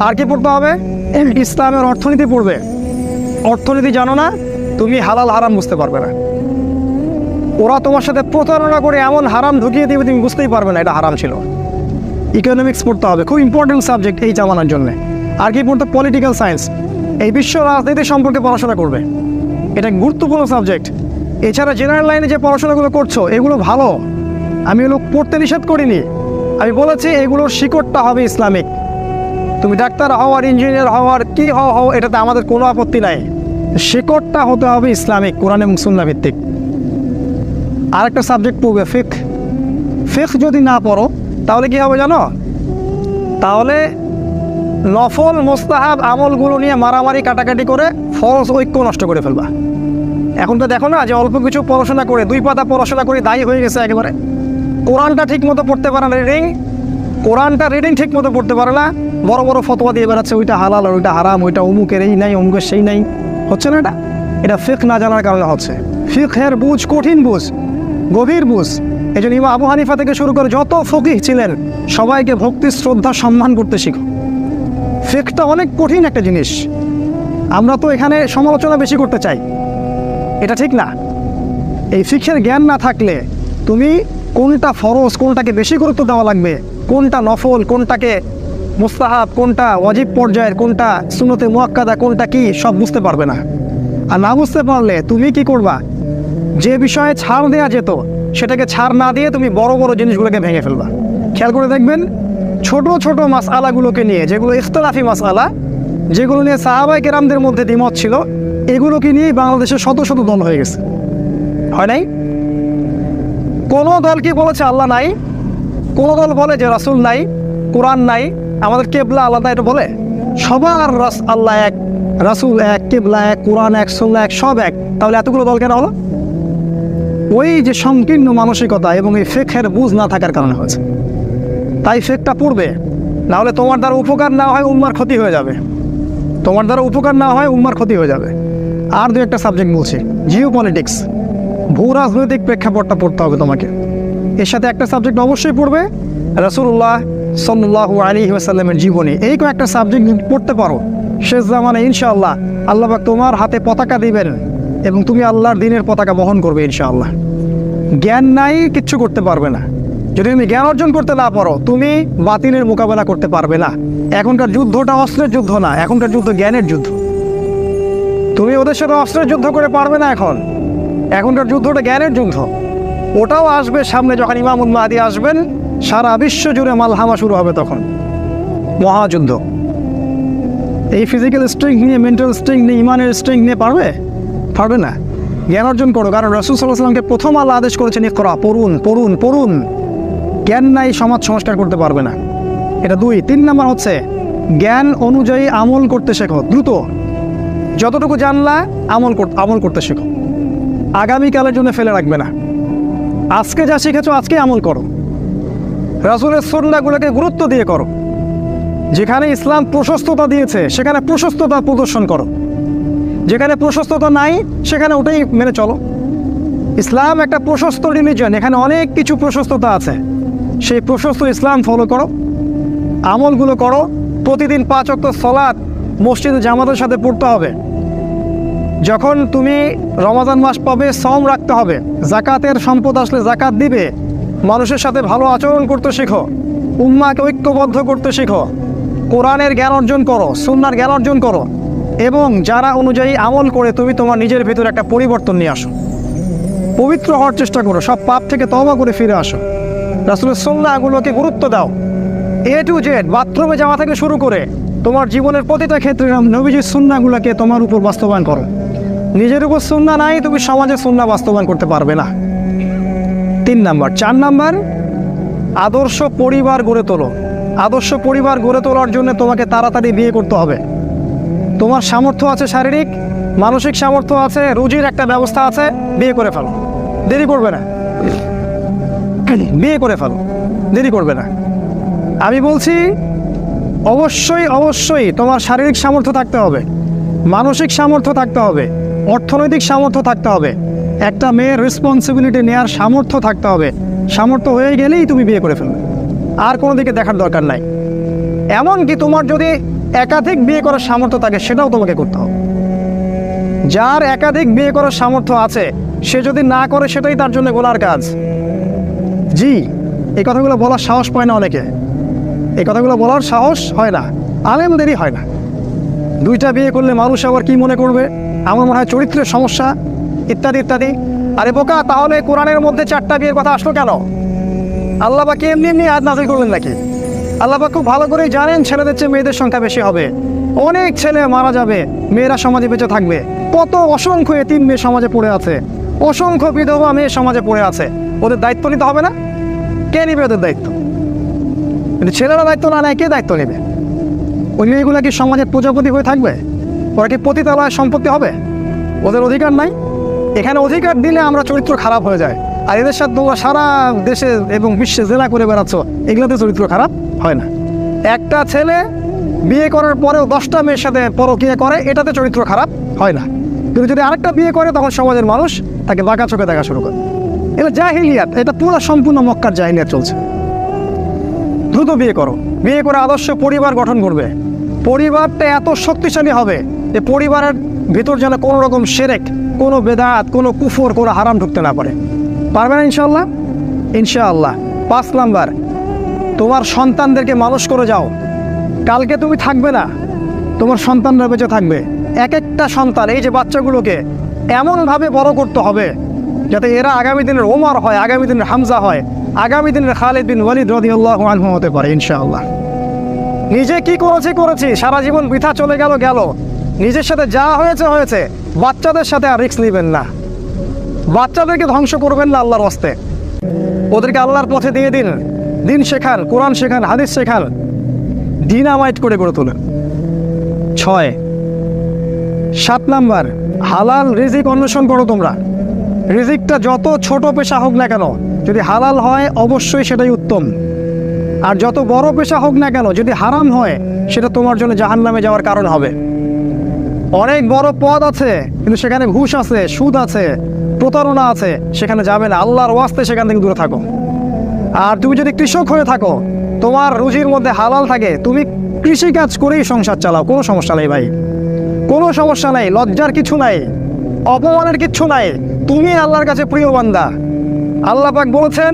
আর কি পড়তে হবে? ইসলামের অর্থনীতি পড়বে। অর্থনীতি জানো না, তুমি হালাল হারাম বুঝতে পারবে না। ওরা তোমার সাথে প্রতারণা করে এমন হারাম ঢুকিয়ে দিবে তুমি বুঝতেই পারবে না এটা হারাম ছিল। ইকোনমিক্স পড়তে হবে, খুব ইম্পর্টেন্ট সাবজেক্ট এই জামানার জন্য। আর কি পড়তে? পলিটিক্যাল সায়েন্স, এই বিশ্ব রাজনীতি সম্পর্কে পড়াশোনা করবে, এটা গুরুত্বপূর্ণ সাবজেক্ট। এছাড়া জেনারেল লাইনে যে পড়াশোনাগুলো করছো এগুলো ভালো, আমি এগুলো পড়তে নিষেধ করিনি। আমি বলেছি এগুলোর শিকড়টা হবে ইসলামিক। তুমি ডাক্তার হও আর ইঞ্জিনিয়ার হও আর কি হও, এটাতে আমাদের কোনো আপত্তি নাই। শিকড়টা হতে হবে ইসলামিক, কোরআন এবং সুন্নাহ ভিত্তিক। আরেকটা সাবজেক্ট পড়বে ফিকহ যদি না পড়ো তাহলে কি হবে জানো? তাহলে নফল মুস্তাহাব আমলগুলো নিয়ে মারামারি কাটাকাটি করে ফরজ ঐক্য নষ্ট করে ফেলবা। এখন তো দেখো না যে অল্প কিছু পড়াশোনা করে, 2 পাতা পড়াশোনা করে দায়ী হয়ে গেছে একেবারে। কোরআনটা ঠিক মতো পড়তে পারে না, রিডিং ঠিক মতো পড়তে পারে না, বড় বড় ফতোয়া দিয়ে বেড়াচ্ছে, ওইটা হালাল আর ওইটা হারাম, ওইটা অমুকের এই নাই অমুকের সেই নাই। হচ্ছে না এটা ফিকহ না জানার কারণে হচ্ছে। ফিকহের বুঝ কঠিন বুঝ, গভীর বুঝ। এই জন্য ইমাম আবু হানিফা থেকে শুরু করে যত ফকিহ ছিলেন সবাইকে ভক্তি শ্রদ্ধা সম্মান করতে শিখো। ফিকহটা অনেক কঠিন একটা জিনিস। আমরা তো এখানে সমালোচনা বেশি করতে চাই, এটা ঠিক না। এই ফিকহের জ্ঞান না থাকলে তুমি কোনটা ফরজ, কোনটাকে বেশি গুরুত্ব দেওয়া লাগবে, কোনটা নফল, কোনটাকে মুস্তাহাব, কোনটা ওয়াজিব পর্যায়ের, কোনটা সুন্নতে মুআক্কাদা, কোনটা কি, সব বুঝতে পারবে না। আর না বুঝতে পারলে তুমি কি করবা? যে বিষয়ে ছাড় দেওয়া যেত সেটাকে ছাড় না দিয়ে তুমি বড় বড় জিনিসগুলোকে ভেঙে ফেলবা। খেয়াল করে দেখবেন, ছোট ছোট মাসআলাগুলোকে নিয়ে, যেগুলো ইখতিলাফি মাসআলা, যেগুলো নিয়ে সাহাবায়ে কেরামদের মধ্যে দ্বিমত ছিল, এগুলোকে নিয়ে বাংলাদেশে শত শত দল হয়ে গেছে। হয় নাই? কোনো দল কি বলেছে আল্লাহ নাই? কোনো দল বলে যে রাসূল নাই, কোরআন নাই, আমাদের কেবলা আলাদা, এটা বলে? সবার আল্লাহ এক, রাসূল এক, কেবলা এক, কোরআন এক, সুন্নাহ এক, সব এক। তাহলে এতগুলো দল কেন হলো? ওই যে সংকীর্ণ মানসিকতা এবং এই ফিকহের বুঝ না থাকার কারণে হয়েছে। তাই ফিকহটা পড়বে, না হলে তোমার দ্বারা উপকার না হয় উম্মার ক্ষতি হয়ে যাবে। আর 2-1টা সাবজেক্ট বলছি, জিও পলিটিক্স, ভূ রাজনৈতিক প্রেক্ষাপটটা পড়তে হবে তোমাকে। এর সাথে একটা সাবজেক্ট অবশ্যই পড়বে রাসূলুল্লাহ সাল্লাল্লাহু আলাইহি ওয়াসাল্লামের জীবনী। এই কয়েকটা সাবজেক্ট পড়তে পারো, শেষ জামানায় ইনশাআল্লাহ আল্লাহ পাক তোমার হাতে পতাকা দিবেন এবং তুমি আল্লাহর দ্বীনের পতাকা বহন করবে ইনশাআল্লাহ। জ্ঞান নাই, কিচ্ছু করতে পারবে না। যদি তুমি জ্ঞান অর্জন করতে না পারো, তুমি বাতিলের মোকাবেলা করতে পারবে না। এখনকার যুদ্ধটা অস্ত্রের যুদ্ধ না, এখনকার যুদ্ধ জ্ঞানের যুদ্ধ। তুমি ওদের সাথে অস্ত্রের যুদ্ধ করে পারবে না। এখনকার যুদ্ধটা জ্ঞানের যুদ্ধ। ওটাও আসবে সামনে, যখন ইমামুল মাহদী আসবেন, সারা বিশ্ব জুড়ে মালহামা শুরু হবে, তখন মহাযুদ্ধ। এই ফিজিক্যাল স্ট্রেংথ নিয়ে, মেন্টাল স্ট্রেংথ নিয়ে, ইমানের স্ট্রেংথ নিয়ে পারবে না। জ্ঞান অর্জন করো, কারণ রাসূল সাল্লাল্লাহু আলাইহি ওয়াসাল্লামকে প্রথম আল্লাহ আদেশ করেছেন ইকরা, পড়ুন। জ্ঞান নাই, সমাজ সংস্কার করতে পারবে না। এটা 2। 3 নাম্বার হচ্ছে জ্ঞান অনুযায়ী আমল করতে শেখো। দ্রুত যতটুকু জানলা আমল করতে শেখো, আগামীকালের জন্য ফেলে রাখবে না। আজকে যা শিখেছো আজকে আমল করো, রাসূলের সুন্নাহগুলোকে গুরুত্ব দিয়ে করো। যেখানে ইসলাম প্রশস্ততা দিয়েছে সেখানে প্রশস্ততা প্রদর্শন করো। যেখানে প্রশস্ততা নাই সেখানে ওটাই মেনে চলো। ইসলাম একটা প্রশস্ত রিলিজন, এখানে অনেক কিছু প্রশস্ততা আছে। সেই প্রশস্ত ইসলাম ফলো করো, আমলগুলো করো। প্রতিদিন 5 ওয়াক্ত সালাত মসজিদে জামাতের সাথে পড়তে হবে। যখন তুমি রমাদান মাস পাবে সওম রাখতে হবে। জাকাতের সম্পদ আসলে জাকাত দিবে। মানুষের সাথে ভালো আচরণ করতে শেখো, উম্মাকে ঐক্যবদ্ধ করতে শেখো, কোরআনের জ্ঞান অর্জন করো, সুন্নাহর জ্ঞান অর্জন করো, এবং যারা অনুযায়ী আমল করে তুমি তোমার নিজের ভিতরে একটা পরিবর্তন নিয়ে আসো। পবিত্র হওয়ার চেষ্টা করো, সব পাপ থেকে তওবা করে ফিরে আসো। রাসূলের সুন্নাহগুলোকে গুরুত্ব দাও। A to Z, বাথরুমে যাওয়া থেকে শুরু করে তোমার জীবনের প্রতিটা ক্ষেত্রে নবীজির সুন্নাহগুলোকে তোমার উপর বাস্তবায়ন করো। নিজের উপর সুন্নাহ নাই, তুমি সমাজে সুন্নাহ বাস্তবায়ন করতে পারবে না। 3 নাম্বার। 4 নাম্বার, আদর্শ পরিবার গড়ে তোলো। আদর্শ পরিবার গড়ে তোলার জন্য তোমাকে তাড়াতাড়ি বিয়ে করতে হবে। তোমার সামর্থ্য আছে, শারীরিক মানসিক সামর্থ্য আছে, রুজির একটা ব্যবস্থা আছে, বিয়ে করে ফেলো, দেরি করবে না। বিয়ে করে ফেলো, দেরি করবে না। আমি বলছি অবশ্যই অবশ্যই তোমার শারীরিক সামর্থ্য থাকতে হবে, মানসিক সামর্থ্য থাকতে হবে, অর্থনৈতিক সামর্থ্য থাকতে হবে, একটা মেয়ের রেসপন্সিবিলিটি নেওয়ার সামর্থ্য থাকতে হবে। সামর্থ্য হয়ে গেলেই তুমি বিয়ে করে ফেলবে, আর কোনো দিকে দেখার দরকার নাই। এমনকি তোমার যদি একাধিক বিয়ে করার সামর্থ্য থাকে সেটাও তোমাকে করতে হবে। যার একাধিক বিয়ে করার সামর্থ্য আছে সে যদি না করে সেটাই তার জন্য গোনার কাজ। জি, এই কথাগুলো বলার সাহস পায় না অনেকে, এই কথাগুলো বলার সাহস হয় না, আলেমদেরই হয় না। 2টা বিয়ে করলে মানুষ আবার কি মনে করবে, আমার মনে হয় চরিত্রের সমস্যা, ইত্যাদি ইত্যাদি। আরে বোকা, তাহলে কোরআনের মধ্যে 4টা বিয়ের কথা আসলো কেন? আল্লাহ পাক এমনি এমনি আয়াত নাযিল করলেন নাকি? আল্লাহ পাক খুব ভালো করেই জানেন ছেলেদের চেয়ে মেয়েদের সংখ্যা বেশি হবে। অনেক ছেলে মারা যাবে, মেয়েরা সমাজে বেঁচে থাকবে। কত অসংখ্য এতিম মেয়ে সমাজে পড়ে আছে, অসংখ্য বিধবা মেয়ে সমাজে পড়ে আছে। ওদের দায়িত্ব নিতে হবে না? কে নেবে ওদের দায়িত্ব? কিন্তু ছেলেরা দায়িত্ব না নেয় কে দায়িত্ব নেবে? ওই মেয়েগুলো কি সমাজের প্রজাপতি হয়ে থাকবে? ওরা কি পতিতালয় সম্পত্তি হবে? ওদের অধিকার নাই। এখানে অধিকার দিলে আমরা চরিত্র খারাপ হয়ে যায়। আর এদের সাথে তোমরা সারা দেশে এবং বিশ্বে জেলা করে বেড়াচ্ছ, এগুলোতে চরিত্র খারাপ হয় না। একটা ছেলে বিয়ে করার পরেও 10টা মেয়ের সাথে পরকীয়া করে, এটাতে চরিত্র খারাপ হয় না। কিন্তু যদি আরেকটা বিয়ে করে তখন সমাজের মানুষ তাকে বাঁকা চোখে দেখা শুরু করে। এটা জাহিলিয়াত, এটা পুরো সম্পূর্ণ মক্কার জাহিলিয়াত চলছে। দ্রুত বিয়ে করো, বিয়ে করে আদর্শ পরিবার গঠন করবে। পরিবারটা এত শক্তিশালী হবে যে পরিবারের ভিতর যেন কোনো রকম শিরক, কোনো বেদাত, কোনো কুফর, কোনো হারাম ঢুকতে না পারে। পারবে না ইনশাআল্লাহ? ইনশাআল্লাহ। 5 নাম্বার, তোমার সন্তানদেরকে মানুষ করে যাও। কালকে তুমি থাকবে না, তোমার সন্তানরা বেঁচে থাকবে। এক একটা সন্তান, এই যে বাচ্চাগুলোকে এমনভাবে বড় করতে হবে যাতে এরা আগামী দিনের ওমর হয়, আগামী দিনের হামজা হয়, আগামী দিনের খালিদ বিন ওয়ালিদ রাদিয়াল্লাহু আনহু হতে পারে ইনশাআল্লাহ। নিজে কি করেছি, সারা জীবন বৃথা চলে গেল। নিজের সাথে যা হয়েছে হয়েছে, বাচ্চাদের সাথে আর রিস্ক নেবেন না। বাচ্চাদেরকে ধ্বংস করবেন না আল্লাহর ওয়াস্তে। ওদেরকে আল্লাহর পথে দিয়ে দিন, দিন শেখান, কোরআন শেখান, হাদিস শেখান, ডিনামাইট করে গড়ে তোলেন। 6 7 নাম্বার, হালাল রিজিক অন্বেষণ করো তোমরা। রিজিকটা যত ছোট পেশা হোক না কেন, যদি হালাল হয় অবশ্যই সেটাই উত্তম। আর যত বড় পেশা হোক না কেন, যদি হারাম হয় সেটা তোমার জন্য জাহান্নামে যাওয়ার কারণ হবে। অনেক বড় পদ আছে কিন্তু সেখানে ঘুষ আছে, সুদ আছে, প্রতারণা আছে, সেখানে যাবে না। আল্লাহর ওয়াস্তে সেখান থেকে দূরে থাকো। আর তুমি যদি কৃষক হয়ে থাকো, তোমার রুজির মধ্যে হালাল থাকে, তুমি কৃষিকাজ করেই সংসার চালাও, কোনো সমস্যা নেই ভাই, কোনো সমস্যা নাই। লজ্জার কিছু নাই, অপমানের কিচ্ছু নাই। তুমি আল্লাহর কাছে প্রিয় বান্দা। আল্লাহ পাক বলেছেন,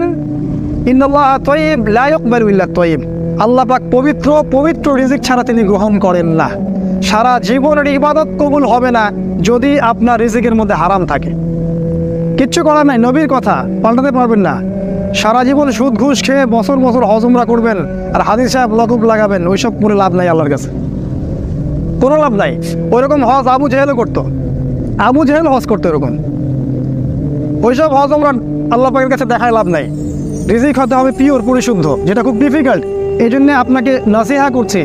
ইন্নাল্লাহা তাইয়্যিব লা ইয়াকবালু ইল্লা তাইয়্যিব। আল্লাহ পাক পবিত্র, পবিত্র রিজিক ছাড়া তিনি গ্রহণ করেন না। সারা জীবনের ইবাদত কবুল হবে না যদি আপনার রিজিকের মধ্যে হারাম থাকে। কিচ্ছু করার নাই, নবীর কথা পাল্টাতে পারবেন না। সারা জীবন সুদ ঘুষ খেয়ে বছর বছর হজ উমরা করবেন আর হাদিস সাহেব লকুব লাগাবেন, ওইসব করে লাভ নাই আল্লাহর কাছে, কোনো লাভ নাই। ওইরকম হজ আবু জেহেলও করতো, আবু জেহেল হজ করতো এরকম। ওইসব হজ উমরা আল্লাহ পাকের কাছে দেখায় লাভ নাই। রিজিক হতে হবে পিওর, পরিশুদ্ধ, যেটা খুব ডিফিকাল্ট। এই জন্যে আপনাকে নাসিহা করছি,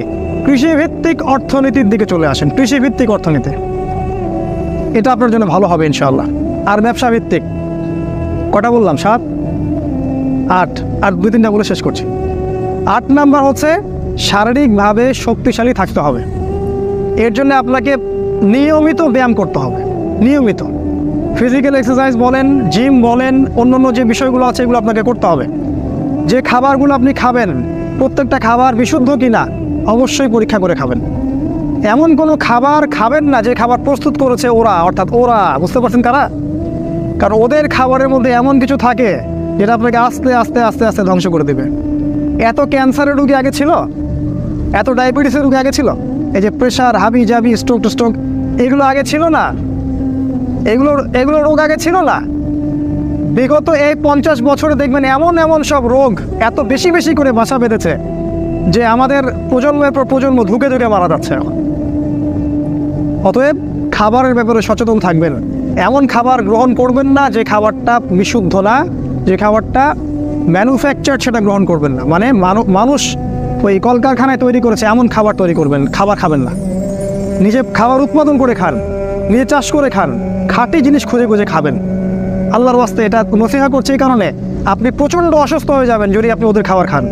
কৃষিভিত্তিক অর্থনীতির দিকে চলে আসেন। কৃষিভিত্তিক অর্থনীতি, এটা আপনার জন্য ভালো হবে ইনশাআল্লাহ। আর ব্যবসা ভিত্তিক, কটা বললাম? 7 8, আর 2-3টা বলে শেষ করছি। 8 নাম্বার হচ্ছে শারীরিকভাবে শক্তিশালী থাকতে হবে। এর জন্য আপনাকে নিয়মিত ব্যায়াম করতে হবে, নিয়মিত ফিজিক্যাল এক্সারসাইজ বলেন, জিম বলেন, অন্যান্য যে বিষয়গুলো আছে এগুলো আপনাকে করতে হবে। যে খাবারগুলো আপনি খাবেন প্রত্যেকটা খাবার বিশুদ্ধ কিনা অবশ্যই পরীক্ষা করে খাবেন। এমন কোনো খাবার খাবেন না যে খাবার প্রস্তুত করেছে ওরা, অর্থাৎ ওরা, বুঝতে পারছেন কারা? কারণ ওদের খাবারের মধ্যে এমন কিছু থাকে যেটা আপনাকে আস্তে আস্তে আস্তে আস্তে ধ্বংস করে দেবে। এত ক্যান্সারের রোগী আগে ছিল, এত ডায়াবেটিসের রোগী আগে ছিল, এই যে প্রেশার, হাবি জাবি, স্ট্রোক এগুলো আগে ছিল না, এগুলো রোগ আগে ছিল না। বিগত এই 50 বছরে দেখবেন এমন এমন সব রোগ এত বেশি বেশি করে বাসা বেঁধেছে যে আমাদের প্রজন্মের পর প্রজন্ম ধুকে ধুকে মারা যাচ্ছে এখন। অতএব খাবারের ব্যাপারে সচেতন থাকবেন। এমন খাবার গ্রহণ করবেন না যে খাবারটা বিশুদ্ধ না, যে খাবারটা ম্যানুফ্যাকচার সেটা গ্রহণ করবেন না, মানে মানুষ ওই কলকারখানায় তৈরি করেছে এমন খাবার খাবার খাবেন না। নিজে খাবার উৎপাদন করে খান, নিজে চাষ করে খান, খাঁটি জিনিস খুঁজে খুঁজে খাবেন। আল্লাহর ওয়াস্তে এটা নসিহা করছে এই কারণে, আপনি প্রচণ্ড অসুস্থ হয়ে যাবেন যদি আপনি ওদের খাবার খান।